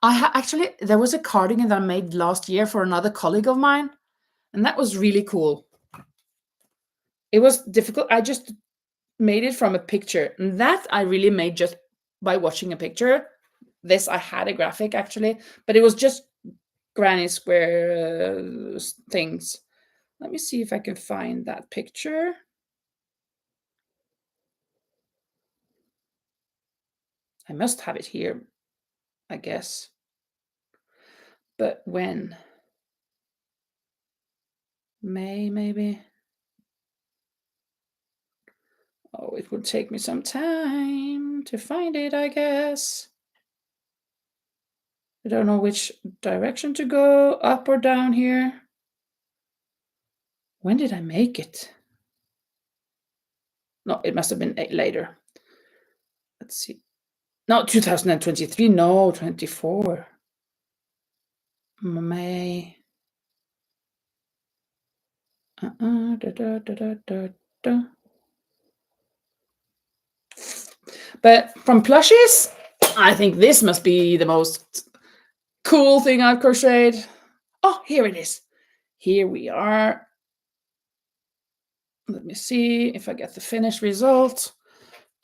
Actually, there was a cardigan that I made last year for another colleague of mine, and that was really cool. It was difficult. I just made it from a picture, and that I really made just by watching a picture. This I had a graphic actually, but it was just granny square things. Let me see if I can find that picture. I must have it here, I guess. But when? May, maybe? Oh, it would take me some time to find it, I guess. I don't know which direction to go, up or down here. When did I make it? No, it must have been later. Let's see. No, 2023. No, 24. May. But from plushies, I think this must be the most cool thing I've crocheted. Oh, here it is. Here we are. Let me see if I get the finished result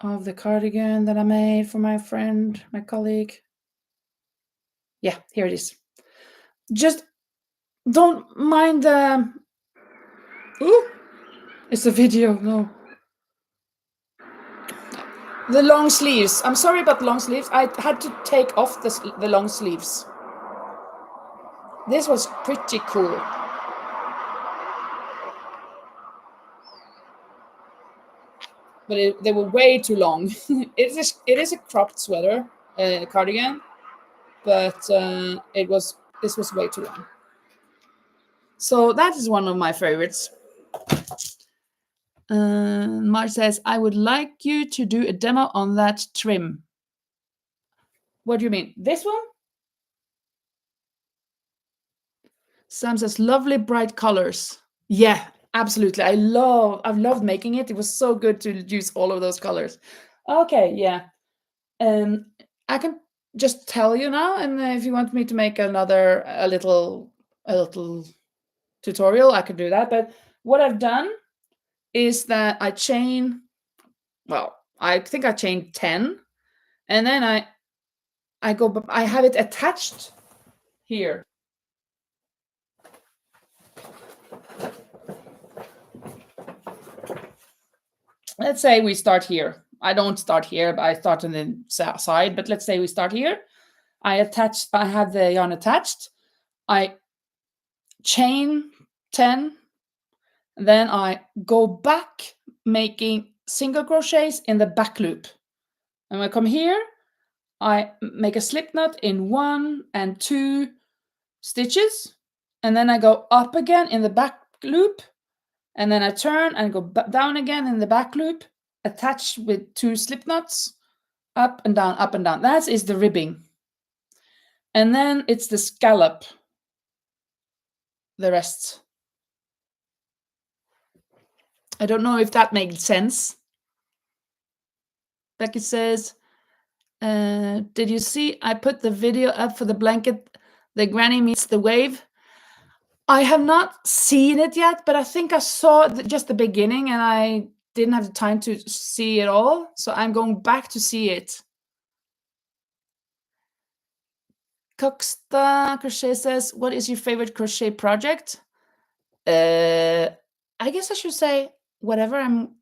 of the cardigan that I made for my friend, my colleague. Yeah, here it is. Just don't mind the... Ooh, it's a video, no. The long sleeves. I'm sorry about the long sleeves. I had to take off the long sleeves. This was pretty cool. But they were way too long. It is a cropped sweater, cardigan, but this was way too long. So that is one of my favorites. Marge says, I would like you to do a demo on that trim. What do you mean? This one? Sam says, lovely bright colors. Yeah, absolutely. I've loved making it. It was so good to use all of those colors. Okay, yeah. I can just tell you now, and if you want me to make a little tutorial, I could do that. But what I've done is that I chain, well, I think I chained 10, and then I have it attached here. Let's say we start here. I don't start here, but I start on the side. But let's say we start here. I have the yarn attached. I chain 10. Then I go back making single crochets in the back loop. And when I come here, I make a slip knot in 1 and 2 stitches, and then I go up again in the back loop, and then I turn and go down again in the back loop, attached with 2 slip knots, up and down, up and down. That is the ribbing. And then it's the scallop, the rest. I don't know if that made sense. Becky says, did you see I put the video up for the blanket, the granny meets the wave? I have not seen it yet, but I think I saw just the beginning and I didn't have the time to see it all. So I'm going back to see it. Coxta Crochet says, what is your favorite crochet project? I guess I should say whatever I'm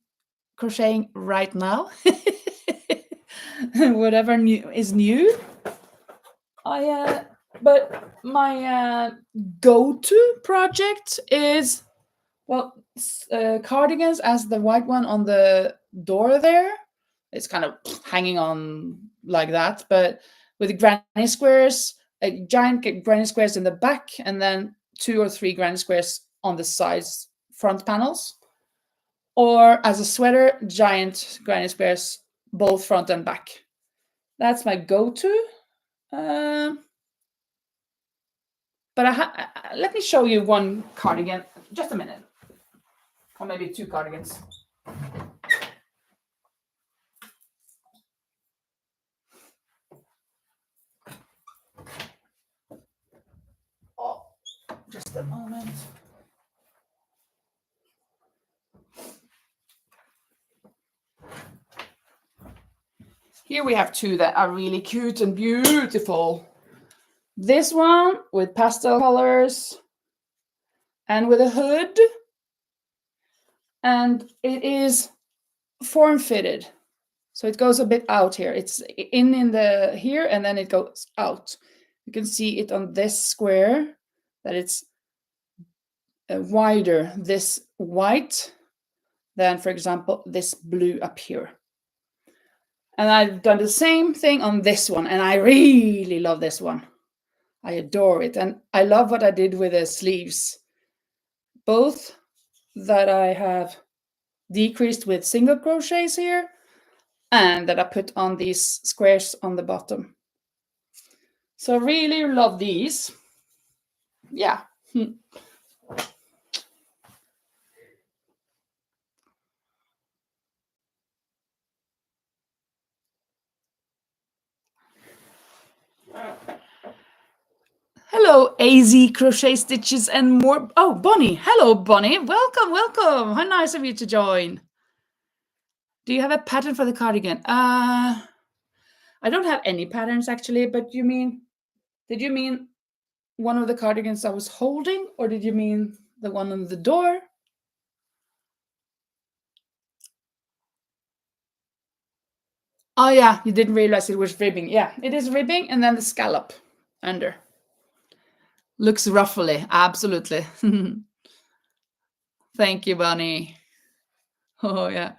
crocheting right now. Whatever is new. But my go-to project is, well, cardigans, as the white one on the door there. It's kind of hanging on like that, but with granny squares, giant granny squares in the back, and then 2 or 3 granny squares on the sides, front panels. Or as a sweater, giant granny squares, both front and back. That's my go-to. But let me show you one cardigan. Just a minute. Or maybe 2 cardigans. Oh, just a moment. Here we have 2 that are really cute and beautiful. This one with pastel colors and with a hood. And it is form fitted. So it goes a bit out here. It's in the here, and then it goes out. You can see it on this square that it's wider, this white, than, for example, this blue up here. And I've done the same thing on this one, and I really love this one. I adore it. And I love what I did with the sleeves. Both that I have decreased with single crochets here, and that I put on these squares on the bottom. So I really love these. Yeah. Hello, AZ Crochet Stitches and more. Oh, Bonnie. Hello, Bonnie. Welcome, welcome. How nice of you to join. Do you have a pattern for the cardigan? I don't have any patterns actually, but did you mean one of the cardigans I was holding, or did you mean the one on the door? Oh yeah, you didn't realize it was ribbing. Yeah, it is ribbing, and then the scallop under. Looks ruffly, absolutely. Thank you, Bonnie. Oh yeah.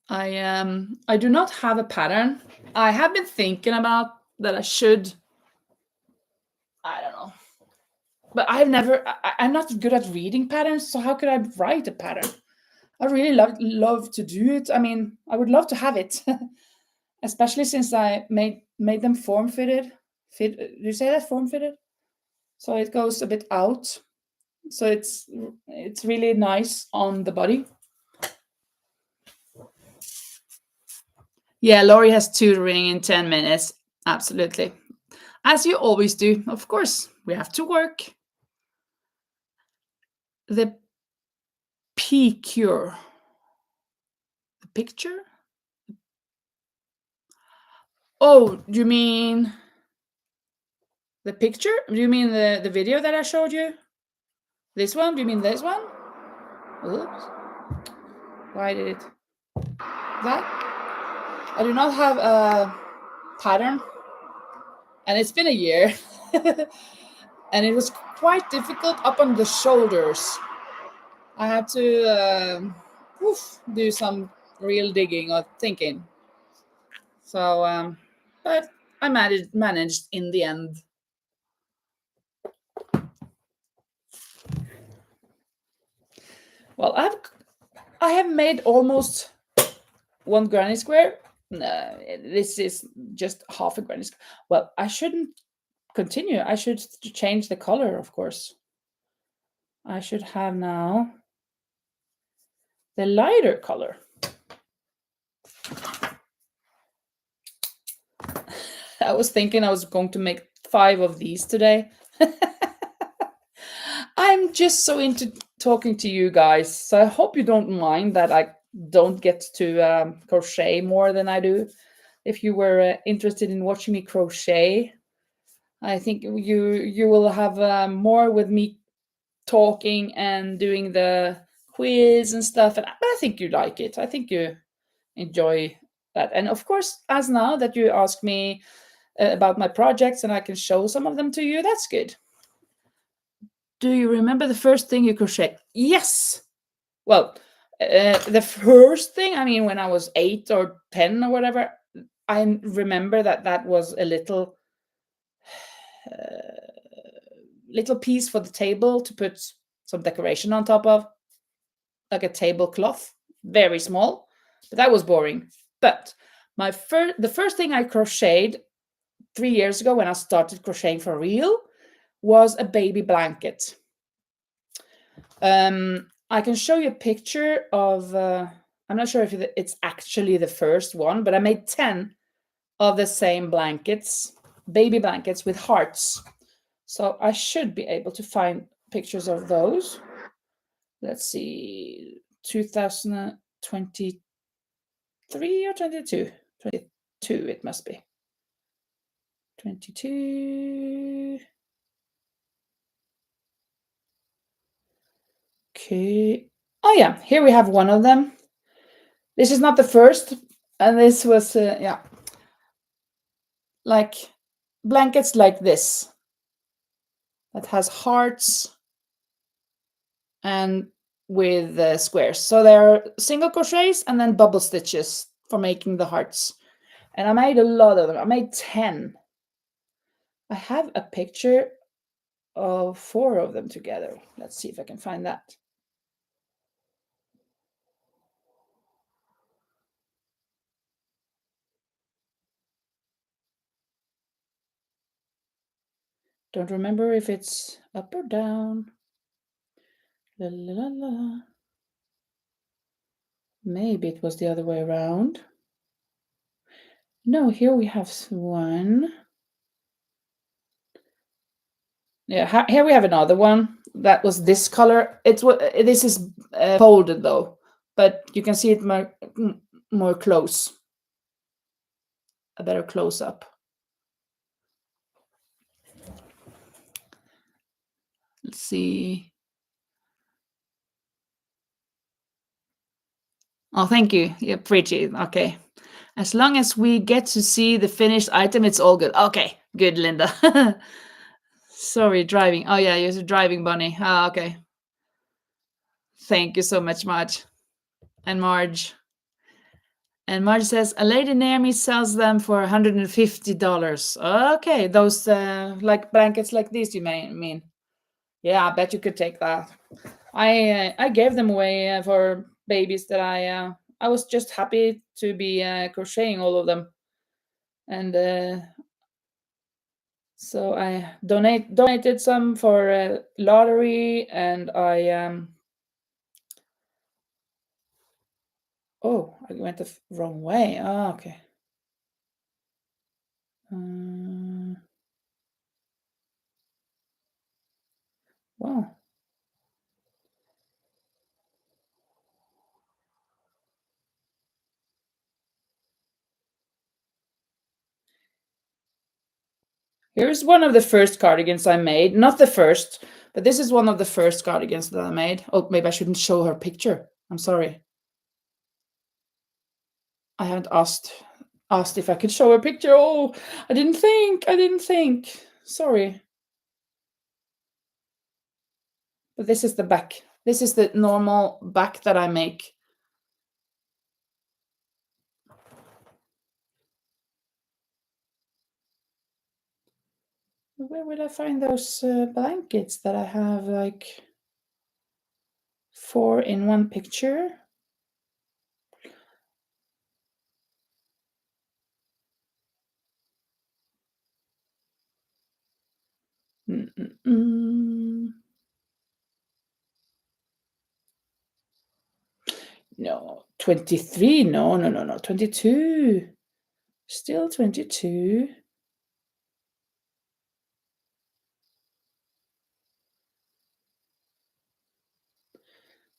I do not have a pattern. I have been thinking about that I should. I don't know. But I'm not good at reading patterns, so how could I write a pattern? I really love to do it. I mean, I would love to have it, especially since I made them form fitted. Do you say that, form fitted? So it goes a bit out. So it's really nice on the body. Yeah, Laurie has tutoring in 10 minutes. Absolutely. As you always do. Of course, we have to work. The picture. The picture? Oh, do you mean the picture? Do you mean the video that I showed you? This one? Do you mean this one? Oops. Why did it? That? I do not have a pattern. And it's been a year. And it was quite difficult up on the shoulders. I had to do some real digging or thinking. So, but I managed in the end. Well, I have made almost one granny square. No, this is just half a granny square. Well, I shouldn't continue. I should change the color, of course. I should have now the lighter color. I was thinking I was going to make 5 of these today. I'm just so into talking to you guys, so I hope you don't mind that I don't get to crochet more than I do. If you were interested in watching me crochet, I think you will have more with me talking and doing the quiz and stuff. And I think you like it. I think you enjoy that. And of course, as now that you ask me about my projects and I can show some of them to you, that's good. Do you remember the first thing you crochet? Yes. Well, the first thing, I mean, when I was 8 or 10 or whatever, I remember that was a little piece for the table to put some decoration on top of, like a tablecloth, very small, but that was boring. But the first thing I crocheted 3 years ago when I started crocheting for real was a baby blanket. I can show you a picture of, I'm not sure if it's actually the first one, but I made 10 of the same blankets, baby blankets with hearts. So I should be able to find pictures of those. Let's see, 2023 or 22? 22 it must be. 22. Okay. Oh yeah, here we have one of them. This is not the first, and this was yeah, like blankets like this that has hearts and with squares. So there are single crochets and then double stitches for making the hearts. And I made a lot of them. I made 10. I have a picture of 4 of them together. Let's see if I can find that. Don't remember if it's up or down. La, la, la, la. Maybe it was the other way around. No, here we have one. Yeah, here we have another one that was this color. This is folded though, but you can see it more close, a better close up. Let's see. Oh, thank you. You're pretty. Okay. As long as we get to see the finished item, it's all good. Okay, good, Linda. Sorry, driving. Oh yeah, you're a driving bunny. Oh, okay. Thank you so much, Marge. And Marge. And Marge says, a lady near me sells them for $150. Okay, those like blankets like these, you mean? Yeah, I bet you could take that. I gave them away for babies that I was just happy to be crocheting all of them, and so I donated some for lottery, and oh, I went the wrong way. Oh, okay. Wow. Here's one of the first cardigans I made. Not the first, but this is one of the first cardigans that I made. Oh, maybe I shouldn't show her picture. I'm sorry. I haven't asked if I could show her picture. Oh, I didn't think. Sorry. But this is the back. This is the normal back that I make. Where will I find those blankets that I have like 4 in one picture? No, 23. No, no, no, no. 22. Still 22.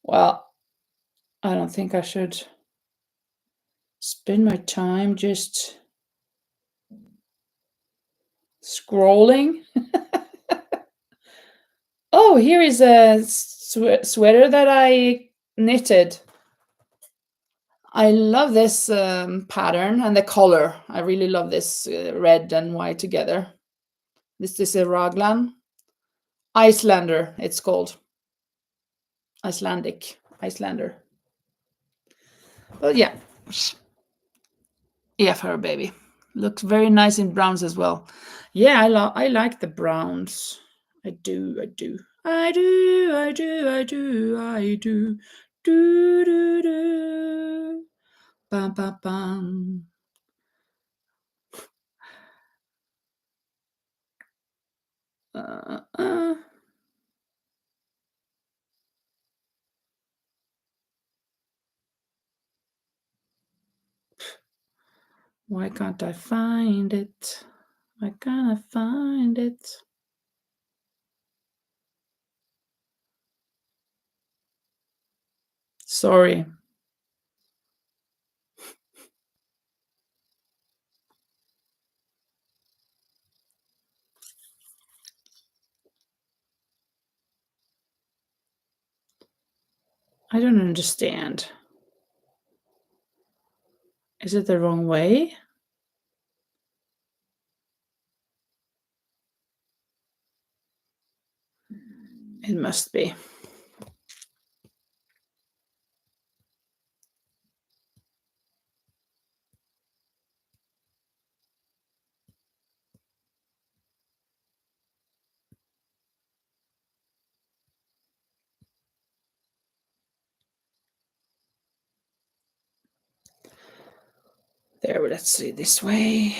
Well, I don't think I should spend my time just scrolling. Oh, here is a sweater that I knitted. I love this pattern and the color. I really love this red and white together. This is a raglan. Icelander, it's called. Icelander. But yeah. Yeah, for a baby. Looks very nice in browns as well. Yeah, I like the browns. I do. Do. Bum, bum, bum. Uh. Why can't I find it? Why can't I find it? Sorry. I don't understand. Is it the wrong way? It must be. There, let's see, this way.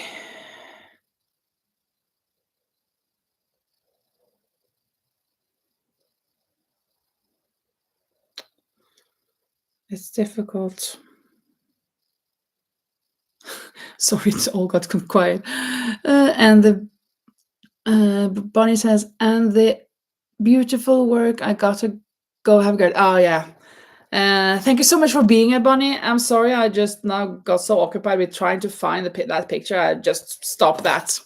It's difficult. Sorry, it's all got quiet. And the Bonnie says, and the beautiful work. I got to go have a good. Oh yeah. Thank you so much for being here, Bonnie. I'm sorry, I just now got so occupied with trying to find that picture. I just stopped that.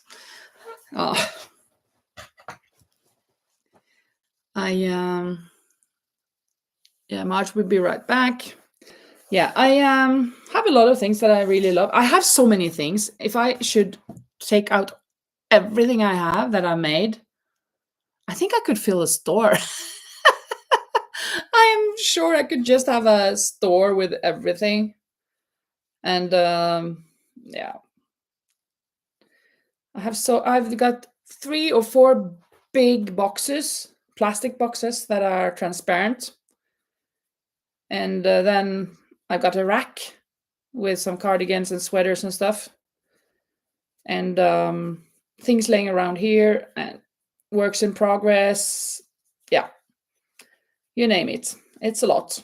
Oh. Yeah, March will be right back. Yeah, I have a lot of things that I really love. I have so many things. If I should take out everything I have that I made, I think I could fill a store. I'm sure I could just have a store with everything. And yeah. I've got 3 or 4 big boxes, plastic boxes that are transparent. And then I've got a rack with some cardigans and sweaters and stuff. And things laying around here and works in progress. Yeah. You name it. It's a lot.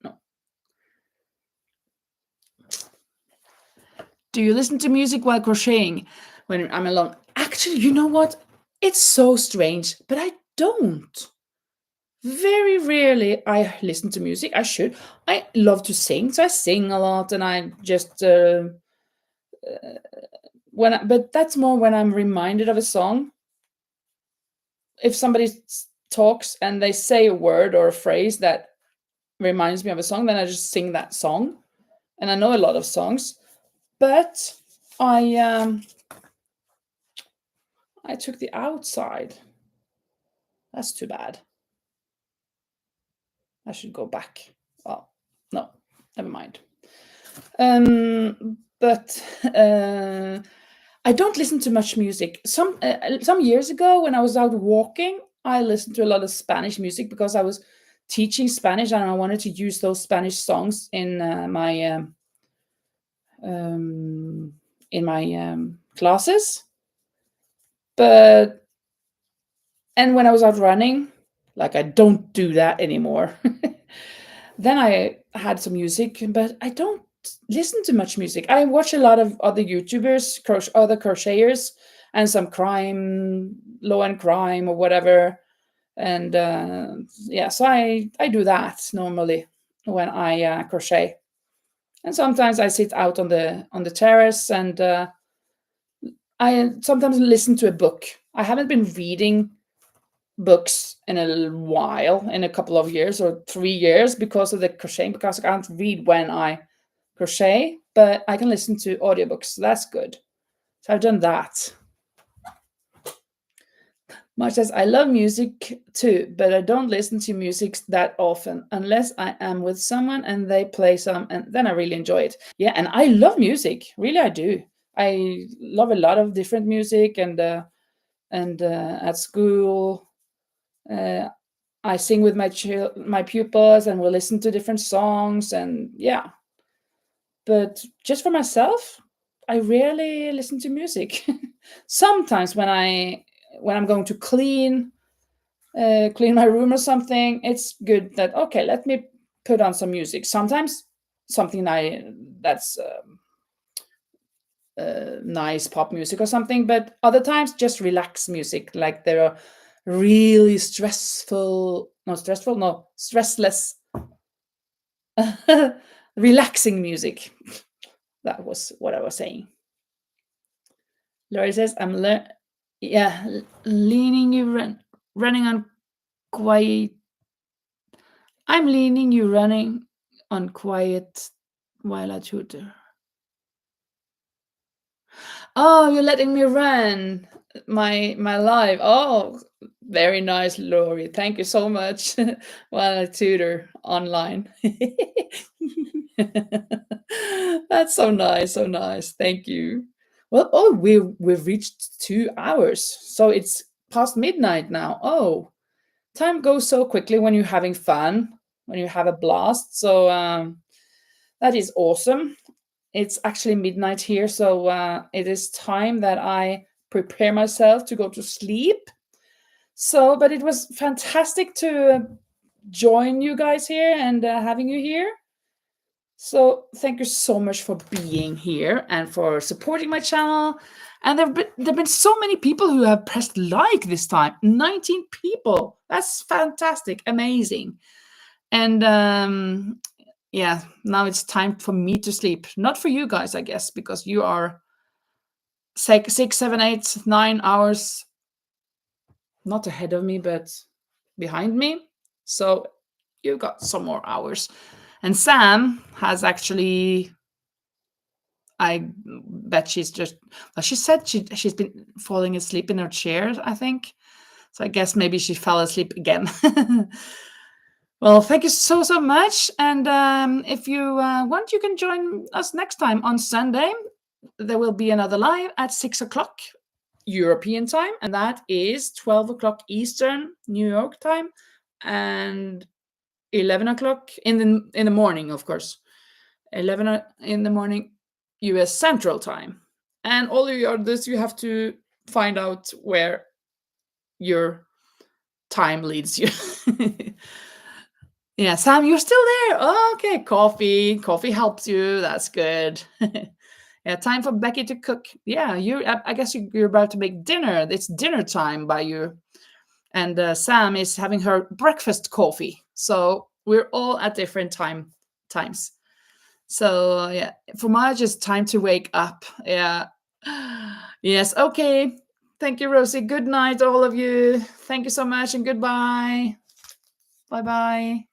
No. Do you listen to music while crocheting when I'm alone? Actually, you know what? It's so strange, but I don't. Very rarely I listen to music. I should. I love to sing, so I sing a lot, and I just but that's more when I'm reminded of a song. If somebody talks and they say a word or a phrase that reminds me of a song, then I just sing that song. And I know a lot of songs, but I took the outside. That's too bad. I should go back. Well, no, never mind. but I don't listen to much music. Some years ago, when I was out walking, I listened to a lot of Spanish music because I was teaching Spanish and I wanted to use those Spanish songs um, in my classes. But and when I was out running, like I don't do that anymore. Then I had some music, but I don't listen to much music. I watch a lot of other YouTubers, other crocheters, and some crime, low end crime or whatever. And yeah, so I do that normally when I crochet. And sometimes I sit out on the terrace and I sometimes listen to a book. I haven't been reading books in a while, in a couple of years or 3 years because of the crocheting, because I can't read when I crochet, but I can listen to audiobooks. So that's good. So I've done that. Much as I love music too, but I don't listen to music that often unless I am with someone and they play some, and then I really enjoy it. Yeah, and I love music. Really, I do. I love a lot of different music, and at school, uh, I sing with my pupils, and we'll listen to different songs, and yeah. But just for myself, I rarely listen to music. Sometimes when I'm going to clean my room or something, it's good that okay, let me put on some music. Sometimes something that's nice pop music or something, but other times just relax music, like there are really stressless, relaxing music. That was what I was saying. Laurie says, yeah, leaning you running on quiet. I'm leaning you running on quiet while I tutor. Oh, you're letting me run my live. Oh, very nice, Lori. Thank you so much. While I tutor online. That's so nice, so nice. Thank you. Well, oh, we've reached 2 hours, so it's past midnight now. Oh, time goes so quickly when you're having fun, when you have a blast. So that is awesome. It's actually midnight here, so it is time that I prepare myself to go to sleep. So, but it was fantastic to join you guys here and having you here. So, thank you so much for being here and for supporting my channel. And there've been so many people who have pressed like this time. 19 people. That's fantastic, amazing. And yeah, now it's time for me to sleep. Not for you guys, I guess, because you are 6, 7, 8, 9 hours not ahead of me, but behind me. So you got some more hours. And Sam has actually, I bet she's just, well, she said she's been falling asleep in her chair, I think. So I guess maybe she fell asleep again. Well, thank you so, so much. And if you want, you can join us next time on Sunday. There will be another live at 6 o'clock European time, and that is 12 o'clock Eastern New York time, and 11 o'clock in the morning, of course. 11 in the morning US Central time. And all of the others, you have to find out where your time leads you. Yeah, Sam, you're still there. Oh, okay, coffee. Coffee helps you. That's good. Yeah, time for Becky to cook. Yeah, I guess you're about to make dinner. It's dinner time by you. And Sam is having her breakfast coffee. So we're all at different times. So yeah, for Marge, it's time to wake up. Yeah. Yes. Okay. Thank you, Rosie. Good night, all of you. Thank you so much, and goodbye. Bye bye.